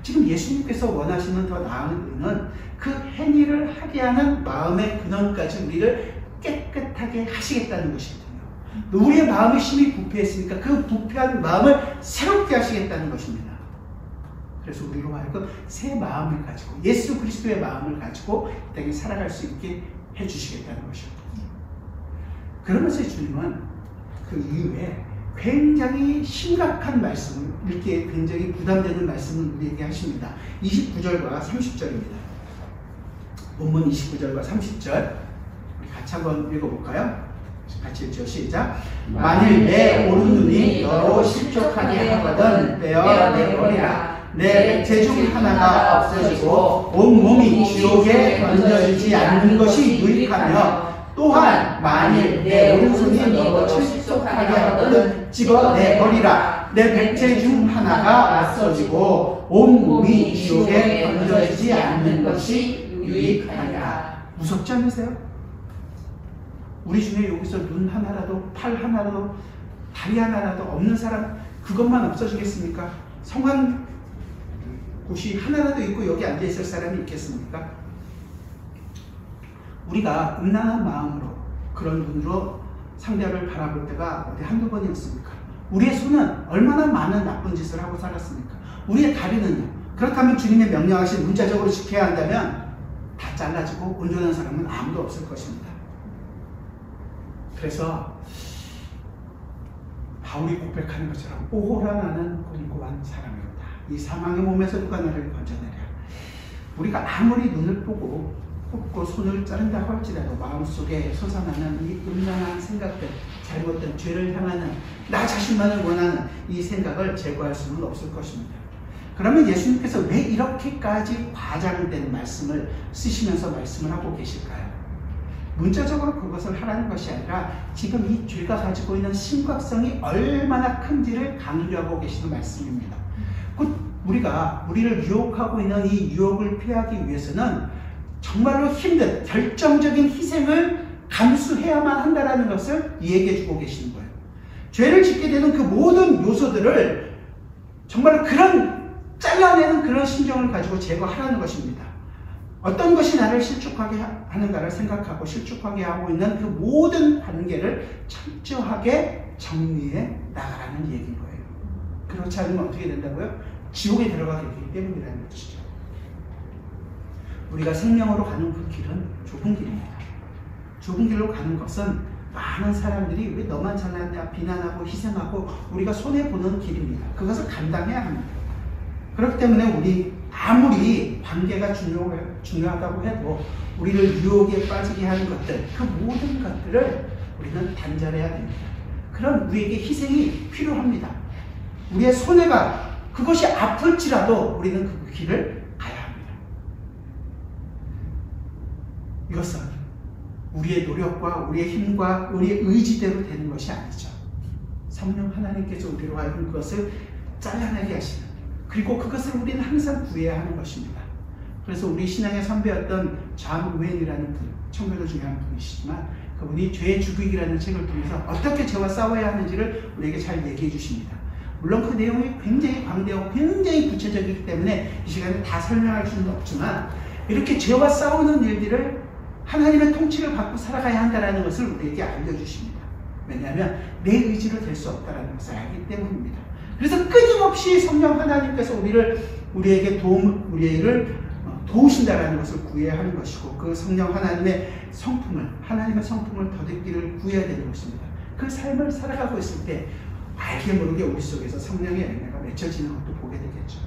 지금 예수님께서 원하시는 더 나은 의는 그 행위를 하게 하는 마음의 근원까지 우리를 깨끗하게 하시겠다는 것이거든요. 우리의 마음이 심히 부패했으니까 그 부패한 마음을 새롭게 하시겠다는 것입니다. 그래서 우리로 하여금 새 마음을 가지고 예수 그리스도의 마음을 가지고 이 땅에 살아갈 수 있게 해주시겠다는 것이거든요. 그러면서 주님은 그 이후에 굉장히 심각한 말씀을, 이렇게 굉장히 부담되는 말씀을 우리에게 하십니다. 29절과 30절입니다. 본문 29절과 30절 우리 같이 한번 읽어볼까요? 같이 읽죠. 시작. 만일 내 오른눈이 너로 실족하게 하거든 떼어내버리라. 내 백체 중 하나가 없어지고 온몸이 지옥에 던져지지 않는 것이 유익하며 또한 만일 내 오른손이 너로 실족하게 하거든 찍어내버리라. 내 백체 중 하나가 없어지고 온몸이 지옥에 던져지지 않는 것이 유익하니라. 무섭지 않으세요? 우리 중에 여기서 눈 하나라도 팔 하나라도 다리 하나라도 없는 사람 그것만 없어지겠습니까? 성한 곳이 하나라도 있고 여기 앉아있을 사람이 있겠습니까? 우리가 음란한 마음으로 그런 눈으로 상대를 바라볼 때가 어디 한두 번이 없습니까? 우리의 손은 얼마나 많은 나쁜 짓을 하고 살았습니까? 우리의 다리는요? 그렇다면 주님의 명령하신 문자적으로 지켜야 한다면 다 잘라지고 온전한 사람은 아무도 없을 것입니다. 그래서 바울이 고백하는 것처럼 오호라 나는 곤고한 사람이로다. 이 사망의 몸에서 누가 나를 건져내랴. 우리가 아무리 눈을 보고 뽑고 손을 자른다고 할지라도 마음속에 솟아나는 이 음란한 생각들, 잘못된 죄를 향하는 나 자신만을 원하는 이 생각을 제거할 수는 없을 것입니다. 그러면 예수님께서 왜 이렇게까지 과장된 말씀을 쓰시면서 말씀을 하고 계실까요? 문자적으로 그것을 하라는 것이 아니라 지금 이 죄가 가지고 있는 심각성이 얼마나 큰지를 강조하고 계시는 말씀입니다. 곧 우리를 유혹하고 있는 이 유혹을 피하기 위해서는 정말로 힘든 결정적인 희생을 감수해야만 한다는 것을 이야기해 주고 계시는 거예요. 죄를 짓게 되는 그 모든 요소들을 정말 그런 잘라내는 그런 심정을 가지고 제거하라는 것입니다. 어떤 것이 나를 실족하게 하는가를 생각하고 실족하게 하고 있는 그 모든 관계를 철저하게 정리해 나가라는 얘기인 거예요. 그렇지 않으면 어떻게 된다고요? 지옥에 들어가게 되기 때문이라는 것이죠. 우리가 생명으로 가는 그 길은 좁은 길입니다. 좁은 길로 가는 것은 많은 사람들이 왜 너만 잘났냐 비난하고 희생하고 우리가 손해보는 길입니다. 그것을 감당해야 합니다. 그렇기 때문에 우리 아무리 관계가 중요하다고 해도 우리를 유혹에 빠지게 하는 것들, 그 모든 것들을 우리는 단절해야 됩니다. 그런 우리에게 희생이 필요합니다. 우리의 손해가 그것이 아플지라도 우리는 그 길을 가야 합니다. 이것은 우리의 노력과 우리의 힘과 우리의 의지대로 되는 것이 아니죠. 성령 하나님께서 우리로 하여금 그것을 잘라내게 하시는, 그리고 그것을 우리는 항상 구해야 하는 것입니다. 그래서 우리 신앙의 선배였던 존 우웬이라는 분, 청교도 중에 한 분이시지만 그분이 죄의 죽이기라는 책을 통해서 어떻게 죄와 싸워야 하는지를 우리에게 잘 얘기해 주십니다. 물론 그 내용이 굉장히 광대하고 굉장히 구체적이기 때문에 이 시간에 다 설명할 수는 없지만 이렇게 죄와 싸우는 일들을 하나님의 통치를 받고 살아가야 한다는 것을 우리에게 알려주십니다. 왜냐하면 내 의지로 될 수 없다는 것을 알기 때문입니다. 그래서 끊임없이 성령 하나님께서 우리에게 우리를 도우신다라는 것을 구해야 하는 것이고, 그 성령 하나님의 성품을 더듬기를 구해야 되는 것입니다. 그 삶을 살아가고 있을 때 알게 모르게 우리 속에서 성령의 열매가 맺혀지는 것도 보게 되겠죠.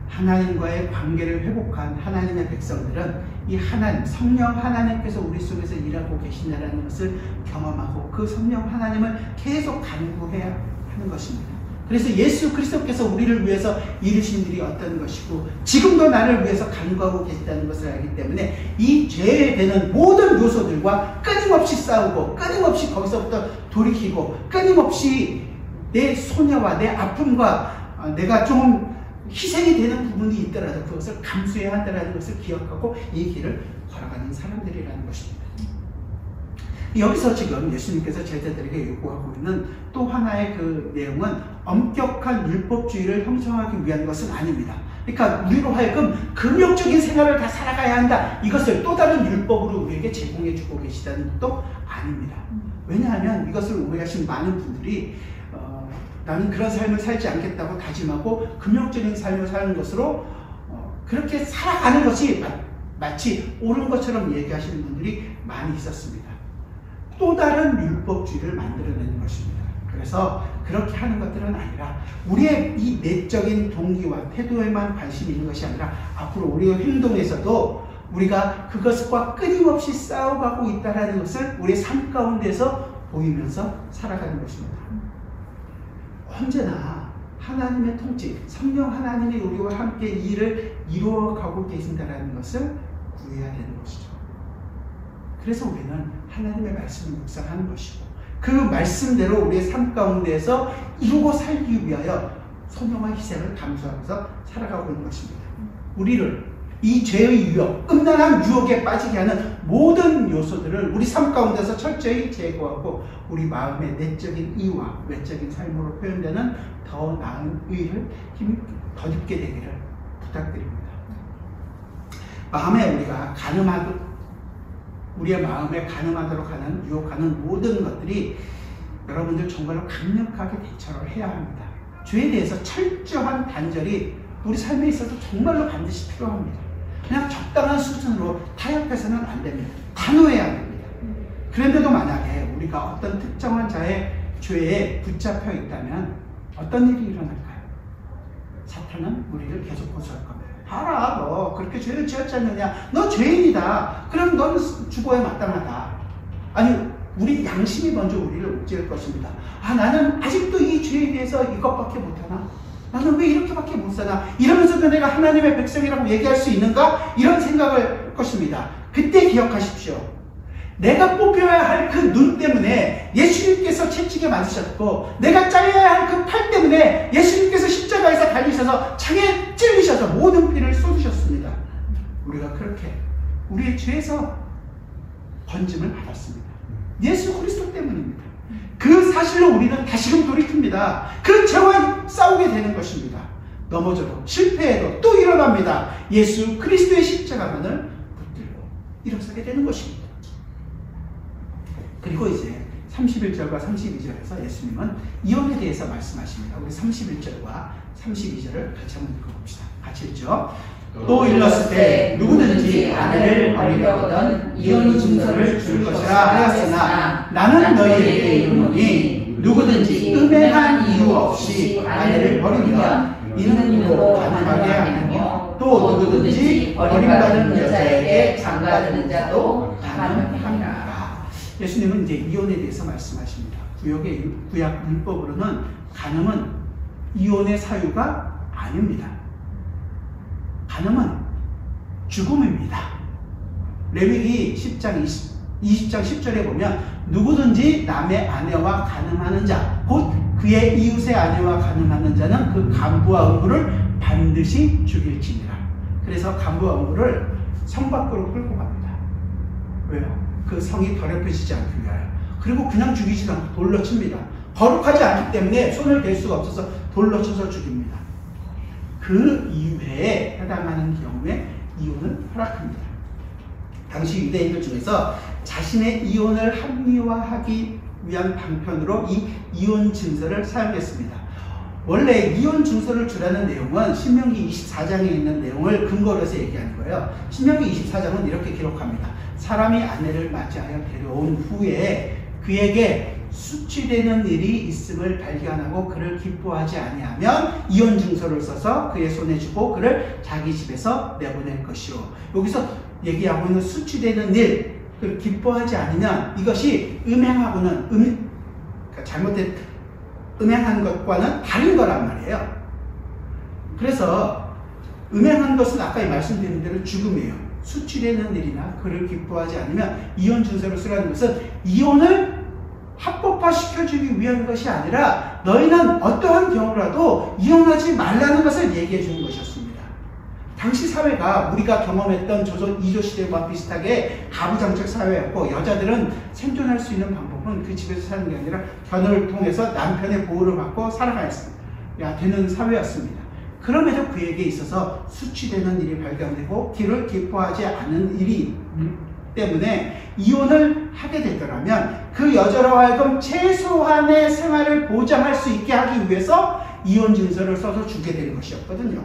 하나님과의 관계를 회복한 하나님의 백성들은 이 성령 하나님께서 우리 속에서 일하고 계신다는 것을 경험하고 그 성령 하나님을 계속 간구해야 하는 것입니다. 그래서 예수 그리스도께서 우리를 위해서 이루신 일이 어떤 것이고 지금도 나를 위해서 간구하고 계시다는 것을 알기 때문에 이 죄에 되는 모든 요소들과 끊임없이 싸우고 끊임없이 거기서부터 돌이키고 끊임없이 내 손해와 내 아픔과 내가 좀 희생이 되는 부분이 있더라도 그것을 감수해야 한다는 것을 기억하고 이 길을 걸어가는 사람들이라는 것입니다. 여기서 지금 예수님께서 제자들에게 요구하고 있는 또 하나의 그 내용은 엄격한 율법주의를 형성하기 위한 것은 아닙니다. 그러니까 우리로 하여금 금욕적인 생활을 다 살아가야 한다, 이것을 또 다른 율법으로 우리에게 제공해 주고 계시다는 것도 아닙니다. 왜냐하면 이것을 오해하신 많은 분들이 나는 그런 삶을 살지 않겠다고 다짐하고 금욕적인 삶을 사는 것으로 그렇게 살아가는 것이 마치 옳은 것처럼 얘기하시는 분들이 많이 있었습니다. 또 다른 율법주의를 만들어내는 것입니다. 그래서 그렇게 하는 것들은 아니라 우리의 이 내적인 동기와 태도에만 관심이 있는 것이 아니라 앞으로 우리의 행동에서도 우리가 그것과 끊임없이 싸워가고 있다는 것을 우리의 삶 가운데서 보이면서 살아가는 것입니다. 언제나 하나님의 통치, 성령 하나님이 우리와 함께 이 일을 이루어가고 계신다는 것을 구해야 되는 것이죠. 그래서 우리는 하나님의 말씀을 묵상하는 것이고 그 말씀대로 우리의 삶 가운데에서 이루고 살기 위하여 소명과 희생을 감수하면서 살아가고 있는 것입니다. 우리를 이 죄의 유혹, 음란한 유혹에 빠지게 하는 모든 요소들을 우리 삶 가운데서 철저히 제거하고 우리 마음의 내적인 이와 외적인 삶으로 표현되는 더 나은 의를 덧입게 되기를 부탁드립니다. 우리의 마음에 가늠하도록 하는, 유혹하는 모든 것들이 여러분들 정말로 강력하게 대처를 해야 합니다. 죄에 대해서 철저한 단절이 우리 삶에 있어서 정말로 반드시 필요합니다. 그냥 적당한 수준으로 타협해서는 안 됩니다. 단호해야 됩니다. 그런데도 만약에 우리가 어떤 특정한 자의 죄에 붙잡혀 있다면 어떤 일이 일어날까요? 사탄은 우리를 계속 고소할 겁니다. 봐라, 너 그렇게 죄를 지었지 않느냐, 너 죄인이다, 그럼 너는 죽어야 마땅하다. 아니, 우리 양심이 먼저 우리를 옥죄할 것입니다. 나는 아직도 이 죄에 대해서 이것밖에 못하나? 나는 왜 이렇게밖에 못 사나? 이러면서도 내가 하나님의 백성이라고 얘기할 수 있는가? 이런 생각을 할 것입니다. 그때 기억하십시오. 내가 뽑혀야 할 그 눈 때문에 예수님께서 채찍에 맞으셨고, 내가 잘려야 할 그 팔 때문에 예수님께서 십자가에서 달리셔서 창에 찔리셔서 모든 피를 쏟으셨습니다. 우리가 그렇게 우리의 죄에서 건짐을 받았습니다. 예수 그리스도 때문입니다. 그 사실로 우리는 다시금 돌이킵니다. 그 죄와 싸우게 되는 것입니다. 넘어져도 실패해도 또 일어납니다. 예수 그리스도의 십자가만을 붙들고 일어서게 되는 것입니다. 그리고 이제 31절과 32절에서 예수님은 이혼에 대해서 말씀하십니다. 우리 31절과 32절을 같이 한번 읽어봅시다. 같이 읽죠. 또 일렀을 때 누구든지 아내를 버리려거든 이혼 증서를 줄 것이라 하였으나 나는 너희에게 이르노니 누구든지 음행한 이유 없이 아내를 버리면 이는 이로 가늠하게 하며 또 누구든지 버림받은 여자에게 장가드는 자도 가늠하니라. 예수님은 이제 이혼에 대해서 말씀하십니다. 구약 율법으로는 간음은 이혼의 사유가 아닙니다. 간음은 죽음입니다. 레위기 10장 20장 10절에 보면 누구든지 남의 아내와 간음하는 자, 곧 그의 이웃의 아내와 간음하는 자는 그 간부와 음부를 반드시 죽일지니라. 그래서 간부와 음부를 성 밖으로 끌고 갑니다. 왜요? 그 성이 더럽혀지지 않기 위하여. 그리고 그냥 죽이지 않고 돌로 칩니다. 거룩하지 않기 때문에 손을 댈 수가 없어서 돌로 쳐서 죽입니다. 그 이유에 해당하는 경우에 이혼을 허락합니다. 당시 유대인들 중에서 자신의 이혼을 합리화하기 위한 방편으로 이 이혼 증서를 사용했습니다. 원래 이혼 증서를 주라는 내용은 신명기 24장에 있는 내용을 근거로 해서 얘기하는 거예요. 신명기 24장은 이렇게 기록합니다. 사람이 아내를 맞이하여 데려온 후에 그에게 수치되는 일이 있음을 발견하고 그를 기뻐하지 아니하면 이혼 증서를 써서 그의 손에 주고 그를 자기 집에서 내보낼 것이요. 여기서 얘기하고 있는 수치되는 일, 그를 기뻐하지 않으면 이것이 음행하고는 그러니까 잘못된 음행한 것과는 다른 거란 말이에요. 그래서 음행한 것은 아까 말씀드린 대로 죽음이에요. 수치되는 일이나 그를 기뻐하지 않으면 이혼 증서를 쓰라는 것은 이혼을 합법화 시켜주기 위한 것이 아니라 너희는 어떠한 경우라도 이혼하지 말라는 것을 얘기해 주는 것이었습니다. 당시 사회가 우리가 경험했던 조선 2조 시대와 비슷하게 가부장적 사회였고 여자들은 생존할 수 있는 방법은 그 집에서 사는 게 아니라 결혼을 통해서 남편의 보호를 받고 살아가야 되는 사회였습니다. 그럼에도 그에게 있어서 수치되는 일이 발견되고 그를 기뻐하지 않은 일이 때문에 이혼을 하게 되더라면 그 여자로 하여금 최소한의 생활을 보장할 수 있게 하기 위해서 이혼 증서를 써서 주게 되는 것이었거든요.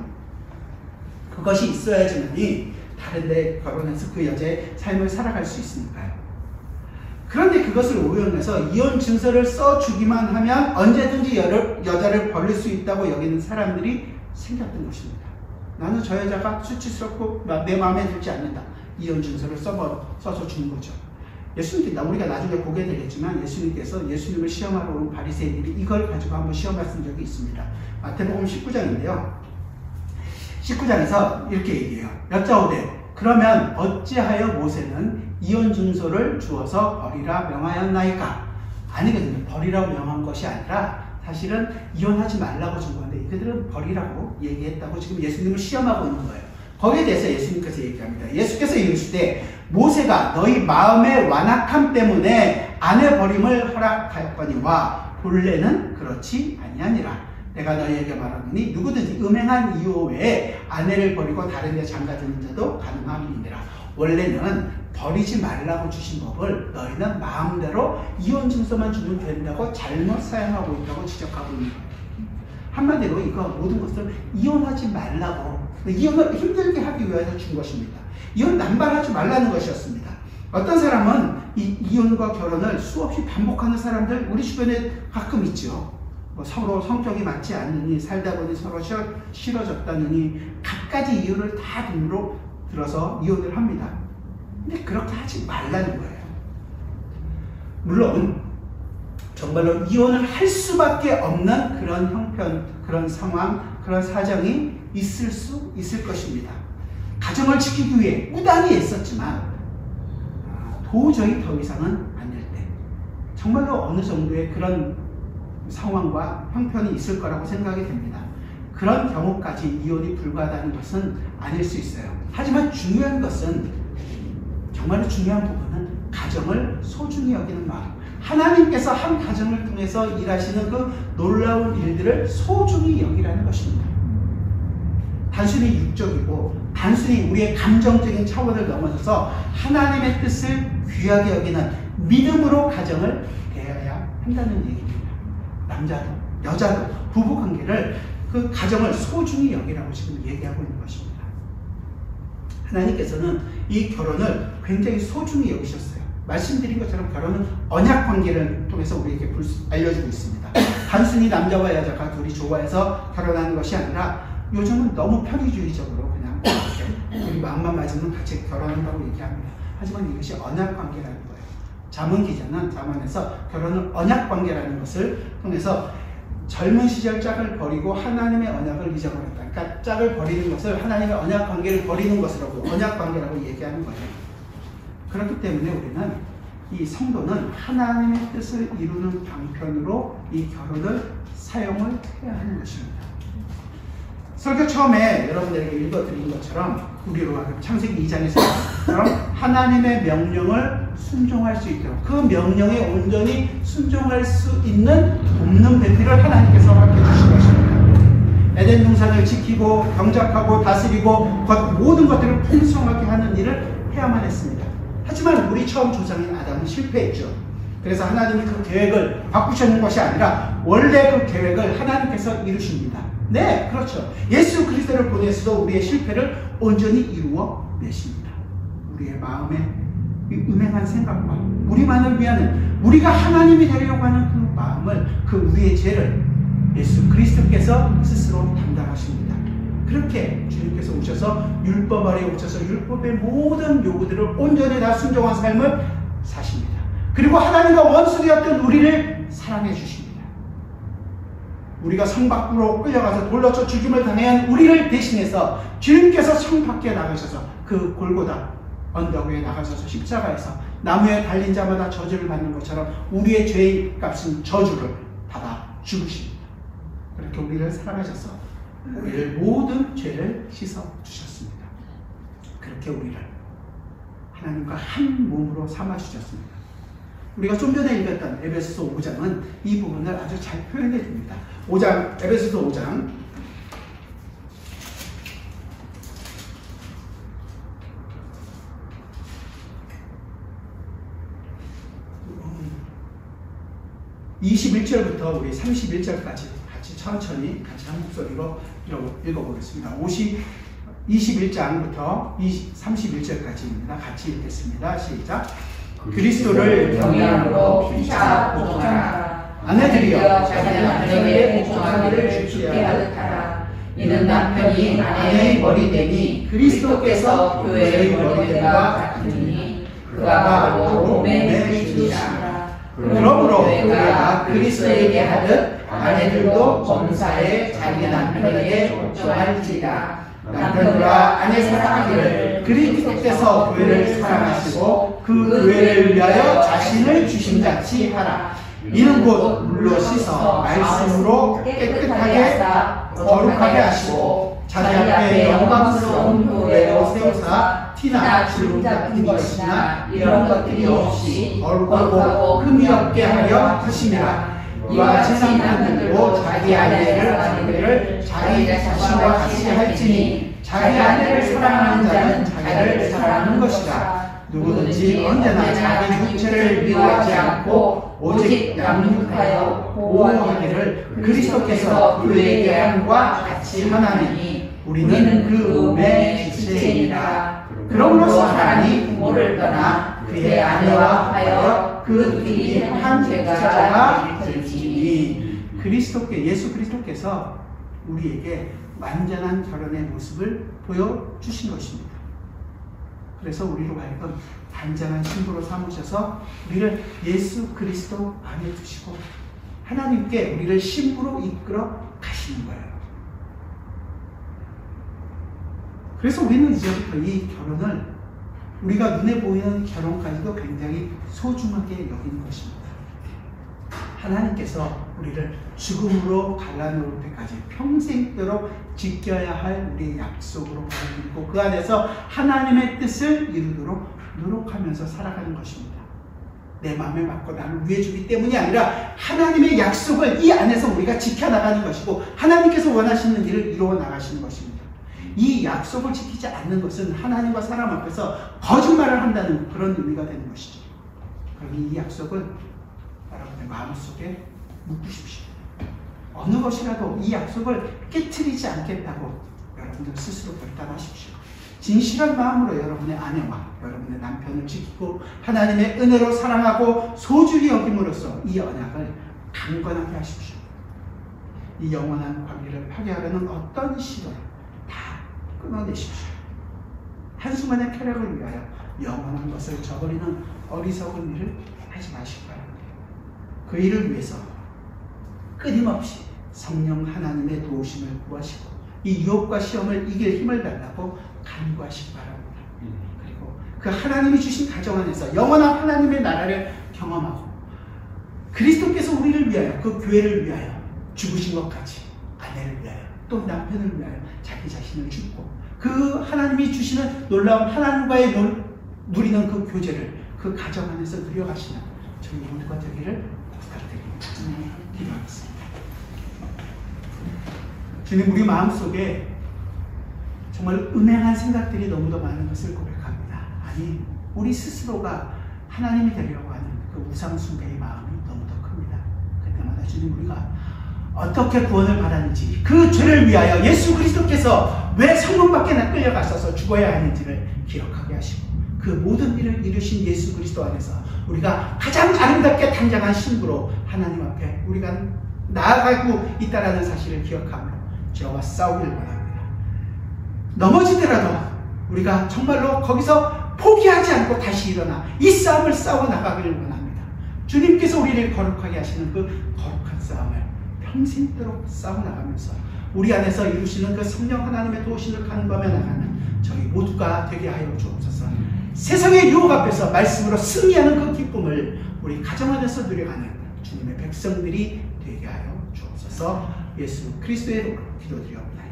그것이 있어야지만이 다른 데 결혼해서 그 여자의 삶을 살아갈 수 있으니까요. 그런데 그것을 오용해서 이혼 증서를 써주기만 하면 언제든지 여자를 버릴 수 있다고 여기는 사람들이 생겼던 것입니다. 나는 저 여자가 수치스럽고 내 마음에 들지 않는다. 이혼 증서를 써서 주는 거죠. 예수님께서 우리가 나중에 보게 되겠지만 예수님께서 예수님을 시험하러 온 바리새인들이 이걸 가지고 한번 시험하신 적이 있습니다. 마태복음 19장인데요. 19장에서 이렇게 얘기해요. 여짜오되 그러면 어찌하여 모세는 이혼 증서를 주어서 버리라 명하였나이까? 아니거든요. 버리라고 명한 것이 아니라 사실은 이혼하지 말라고 준 건데 그들은 버리라고 얘기했다고 지금 예수님을 시험하고 있는 거예요. 거기에 대해서 예수님께서 얘기합니다. 예수께서 이르시되 모세가 너희 마음의 완악함 때문에 아내 버림을 허락하였거니와 본래는 그렇지 아니하니라. 내가 너희에게 말하노니 누구든지 음행한 이유 외에 아내를 버리고 다른 데 장가드는 자도 가능함이니라. 원래는 버리지 말라고 주신 법을 너희는 마음대로 이혼 증서만 주면 된다고 잘못 사용하고 있다고 지적하고 있는 거예요. 한마디로 이거 모든 것을 이혼하지 말라고, 이혼을 힘들게 하기 위해서 준 것입니다. 이혼 남발하지 말라는 것이었습니다. 어떤 사람은 이 이혼과 결혼을 수없이 반복하는 사람들 우리 주변에 가끔 있죠. 서로 성격이 맞지 않느니 살다 보니 서로 싫어졌다느니 갖가지 이유를 다 등으로 들어서 이혼을 합니다. 근데 그렇게 하지 말라는 거예요. 물론 정말로 이혼을 할 수밖에 없는 그런 형편, 그런 상황, 그런 사정이 있을 것입니다. 가정을 지키기 위해 꾸단히 애썼지만 도저히 더 이상은 안 될 때 정말로 어느 정도의 그런 상황과 형편이 있을 거라고 생각이 됩니다. 그런 경우까지 이혼이 불가하다는 것은 아닐 수 있어요. 하지만 중요한 것은, 정말로 중요한 부분은 가정을 소중히 여기는 마음. 하나님께서 한 가정을 통해서 일하시는 그 놀라운 일들을 소중히 여기라는 것입니다. 단순히 육적이고 단순히 우리의 감정적인 차원을 넘어서서 하나님의 뜻을 귀하게 여기는 믿음으로 가정을 대해야 한다는 얘기입니다. 남자도 여자도 부부관계를 그 가정을 소중히 여기라고 지금 얘기하고 있는 것입니다. 하나님께서는 이 결혼을 굉장히 소중히 여기셨어요. 말씀드린 것처럼 결혼은 언약관계를 통해서 우리에게 알려주고 있습니다. 단순히 남자와 여자가 둘이 좋아해서 결혼하는 것이 아니라 요즘은 너무 편의주의적으로 그냥 우리 마음만 맞으면 같이 결혼한다고 얘기합니다. 하지만 이것이 언약관계라는 거예요. 잠언 기자는 잠언에서 결혼은 언약관계라는 것을 통해서 젊은 시절 짝을 버리고 하나님의 언약을 잊어버렸다. 그러니까 짝을 버리는 것을 하나님의 언약관계를 버리는 것이라고, 언약관계라고 얘기하는 거예요. 그렇기 때문에 우리는 이 성도는 하나님의 뜻을 이루는 방편으로 이 결혼을 사용을 해야 하는 것입니다. 설교 처음에 여러분들에게 읽어드린 것처럼 우리로 창세기 2장에서처럼 하나님의 명령을 순종할 수 있도록 그 명령에 온전히 순종할 수 있는 돕는 배필을 하나님께서 허락해 주신 것입니다. 에덴 동산을 지키고 경작하고 다스리고 모든 것들을 풍성하게 하는 일을 해야만 했습니다. 하지만 우리 처음 조상인 아담은 실패했죠. 그래서 하나님이 그 계획을 바꾸셨는 것이 아니라 원래 그 계획을 하나님께서 이루십니다. 네, 그렇죠. 예수 그리스도를 보내서도 우리의 실패를 온전히 이루어 내십니다. 우리의 마음에 음행한 생각과 우리만을 위하는, 우리가 하나님이 되려고 하는 그 마음을, 그 우리의 죄를 예수 그리스도께서 스스로 담당하십니다. 그렇게 주님께서 오셔서 율법 아래에 오셔서 율법의 모든 요구들을 온전히 다 순종한 삶을 사십니다. 그리고 하나님과 원수되었던 우리를 사랑해 주십니다. 우리가 성 밖으로 끌려가서 돌려쳐 죽임을 당한 우리를 대신해서 주님께서 성 밖에 나가셔서 그 골고다 언덕 위에 나가셔서 십자가에서 나무에 달린 자마다 저주를 받는 것처럼 우리의 죄의 값은 저주를 받아 죽으십니다. 그렇게 우리를 사랑하셔서 우리를 모든 죄를 씻어 주셨습니다. 그렇게 우리를 하나님과 한 몸으로 삼아 주셨습니다. 우리가 좀 전에 읽었던 에베소서 5장은 이 부분을 아주 잘 표현해 줍니다. 5장, 에베소서 5장 21절부터 우리 31절까지 같이 천천히 같이 한 목소리로 읽어보겠습니다. 21장부터 31절까지입니다. 같이 읽겠습니다. 시작. 그리스도를 경외함으로 피차 복종하라. 아내들이여 자기 남편에게 복종하기를 주께 하듯하라. 이는 남편이 아내의 머리됨이 그리스도께서 교회의 머리됨과 같으니 그가 바로 몸의 주이시라. 그러므로 교회가 그리스도에게 하듯 아내들도 범사에 자기 남편에게 복종할지라. 남편과 아내 사랑하기를 그리스도께서 교회를 사랑하시고 그 교회를 위하여 자신을 주심같이 하라. 이는 곧 물로 씻어 말씀으로 깨끗하게 하사 거룩하게 하시고 자기 앞에 영광스러운 교회로 세우사 티나 주름 잡힌 것이나 이런 것들이 없이 거룩하고 흠이 없게 하려 하심이라. 이와 같이 남편들도 자기 아내를 자기 자신과 같이 할지니 자기 아내를 사랑하는 자는 자기를 사랑하는 것이다. 누구든지 언제나 자기 육체를 미워하지 않고 오직 양육하여 보호하기를 그리스도께서 교회에게 함과 같이 하나니 우리는 그 몸의 지체이니라. 그러므로 사람이 부모를 떠나 그의 아내와 하여 그 둘이 한 제자가 될지니. 예수 그리스도께서 우리에게 완전한 결혼의 모습을 보여주신 것입니다. 그래서 우리로 하여금 단장한 신부로 삼으셔서 우리를 예수 그리스도 안에 두시고 하나님께 우리를 신부로 이끌어 가시는 거예요. 그래서 우리는 이제부터 이 결혼을 우리가 눈에 보이는 결혼까지도 굉장히 소중하게 여기는 것입니다. 하나님께서 우리를 죽음으로 갈라놓을 때까지 평생도록 지켜야 할 우리의 약속으로 받아들이고 그 안에서 하나님의 뜻을 이루도록 노력하면서 살아가는 것입니다. 내 마음에 맞고 나를 위해 주기 때문이 아니라 하나님의 약속을 이 안에서 우리가 지켜나가는 것이고 하나님께서 원하시는 일을 이루어 나가시는 것입니다. 이 약속을 지키지 않는 것은 하나님과 사람 앞에서 거짓말을 한다는 그런 의미가 되는 것이죠. 그러니 이 약속을 여러분의 마음속에 묵으십시오. 어느 것이라도 이 약속을 깨트리지 않겠다고 여러분들 스스로 결단하십시오. 진실한 마음으로 여러분의 아내와 여러분의 남편을 지키고 하나님의 은혜로 사랑하고 소중히 여김으로써 이 언약을 강건하게 하십시오. 이 영원한 관계를 파괴하려는 어떤 시도를 다 끊어내십시오. 한순간의 쾌락을 위하여 영원한 것을 저버리는 어리석은 일을 하지 마시기 바랍니다. 그 일을 위해서 끊임없이 성령 하나님의 도우심을 구하시고 이 유혹과 시험을 이길 힘을 달라고 간구하시기 바랍니다. 그리고 그 하나님이 주신 가정 안에서 영원한 하나님의 나라를 경험하고 그리스도께서 우리를 위하여 그 교회를 위하여 죽으신 것 같이 아내를 위하여 또 남편을 위하여 자기 자신을 죽고 그 하나님이 주시는 놀라운 하나님과의 누리는 그 교제를 그 가정 안에서 누려가시는 저희 모두가 되기를 부탁드립니다. 기도하겠습니다. 주님, 우리 마음속에 정말 음행한 생각들이 너무도 많은 것을 고백합니다. 아니, 우리 스스로가 하나님이 되려고 하는 그 우상숭배의 마음이 너무도 큽니다. 그때마다 주님 우리가 어떻게 구원을 받았는지, 그 죄를 위하여 예수 그리스도께서 왜 성문밖에 끌려가셔서 죽어야 하는지를 기억하게 하시고, 그 모든 일을 이루신 예수 그리스도 안에서 우리가 가장 아름답게 탄장한 신부로 하나님 앞에 우리가 나아가고 있다는 사실을 기억하며 저와 싸우길 원합니다. 넘어지더라도 우리가 정말로 거기서 포기하지 않고 다시 일어나 이 싸움을 싸워 나가기를 원합니다. 주님께서 우리를 거룩하게 하시는 그 거룩한 싸움을 평생도록 싸워 나가면서 우리 안에서 이루시는 그 성령 하나님의 도우심을 간구하며 나가는 저희 모두가 되게 하여 주옵소서. 세상의 유혹 앞에서 말씀으로 승리하는 그 기쁨을 우리 가정 안에서 누려가는 주님의 백성들이 되게 하여 주옵소서. 예수 그리스도의 이름으로 기도드리옵나이다.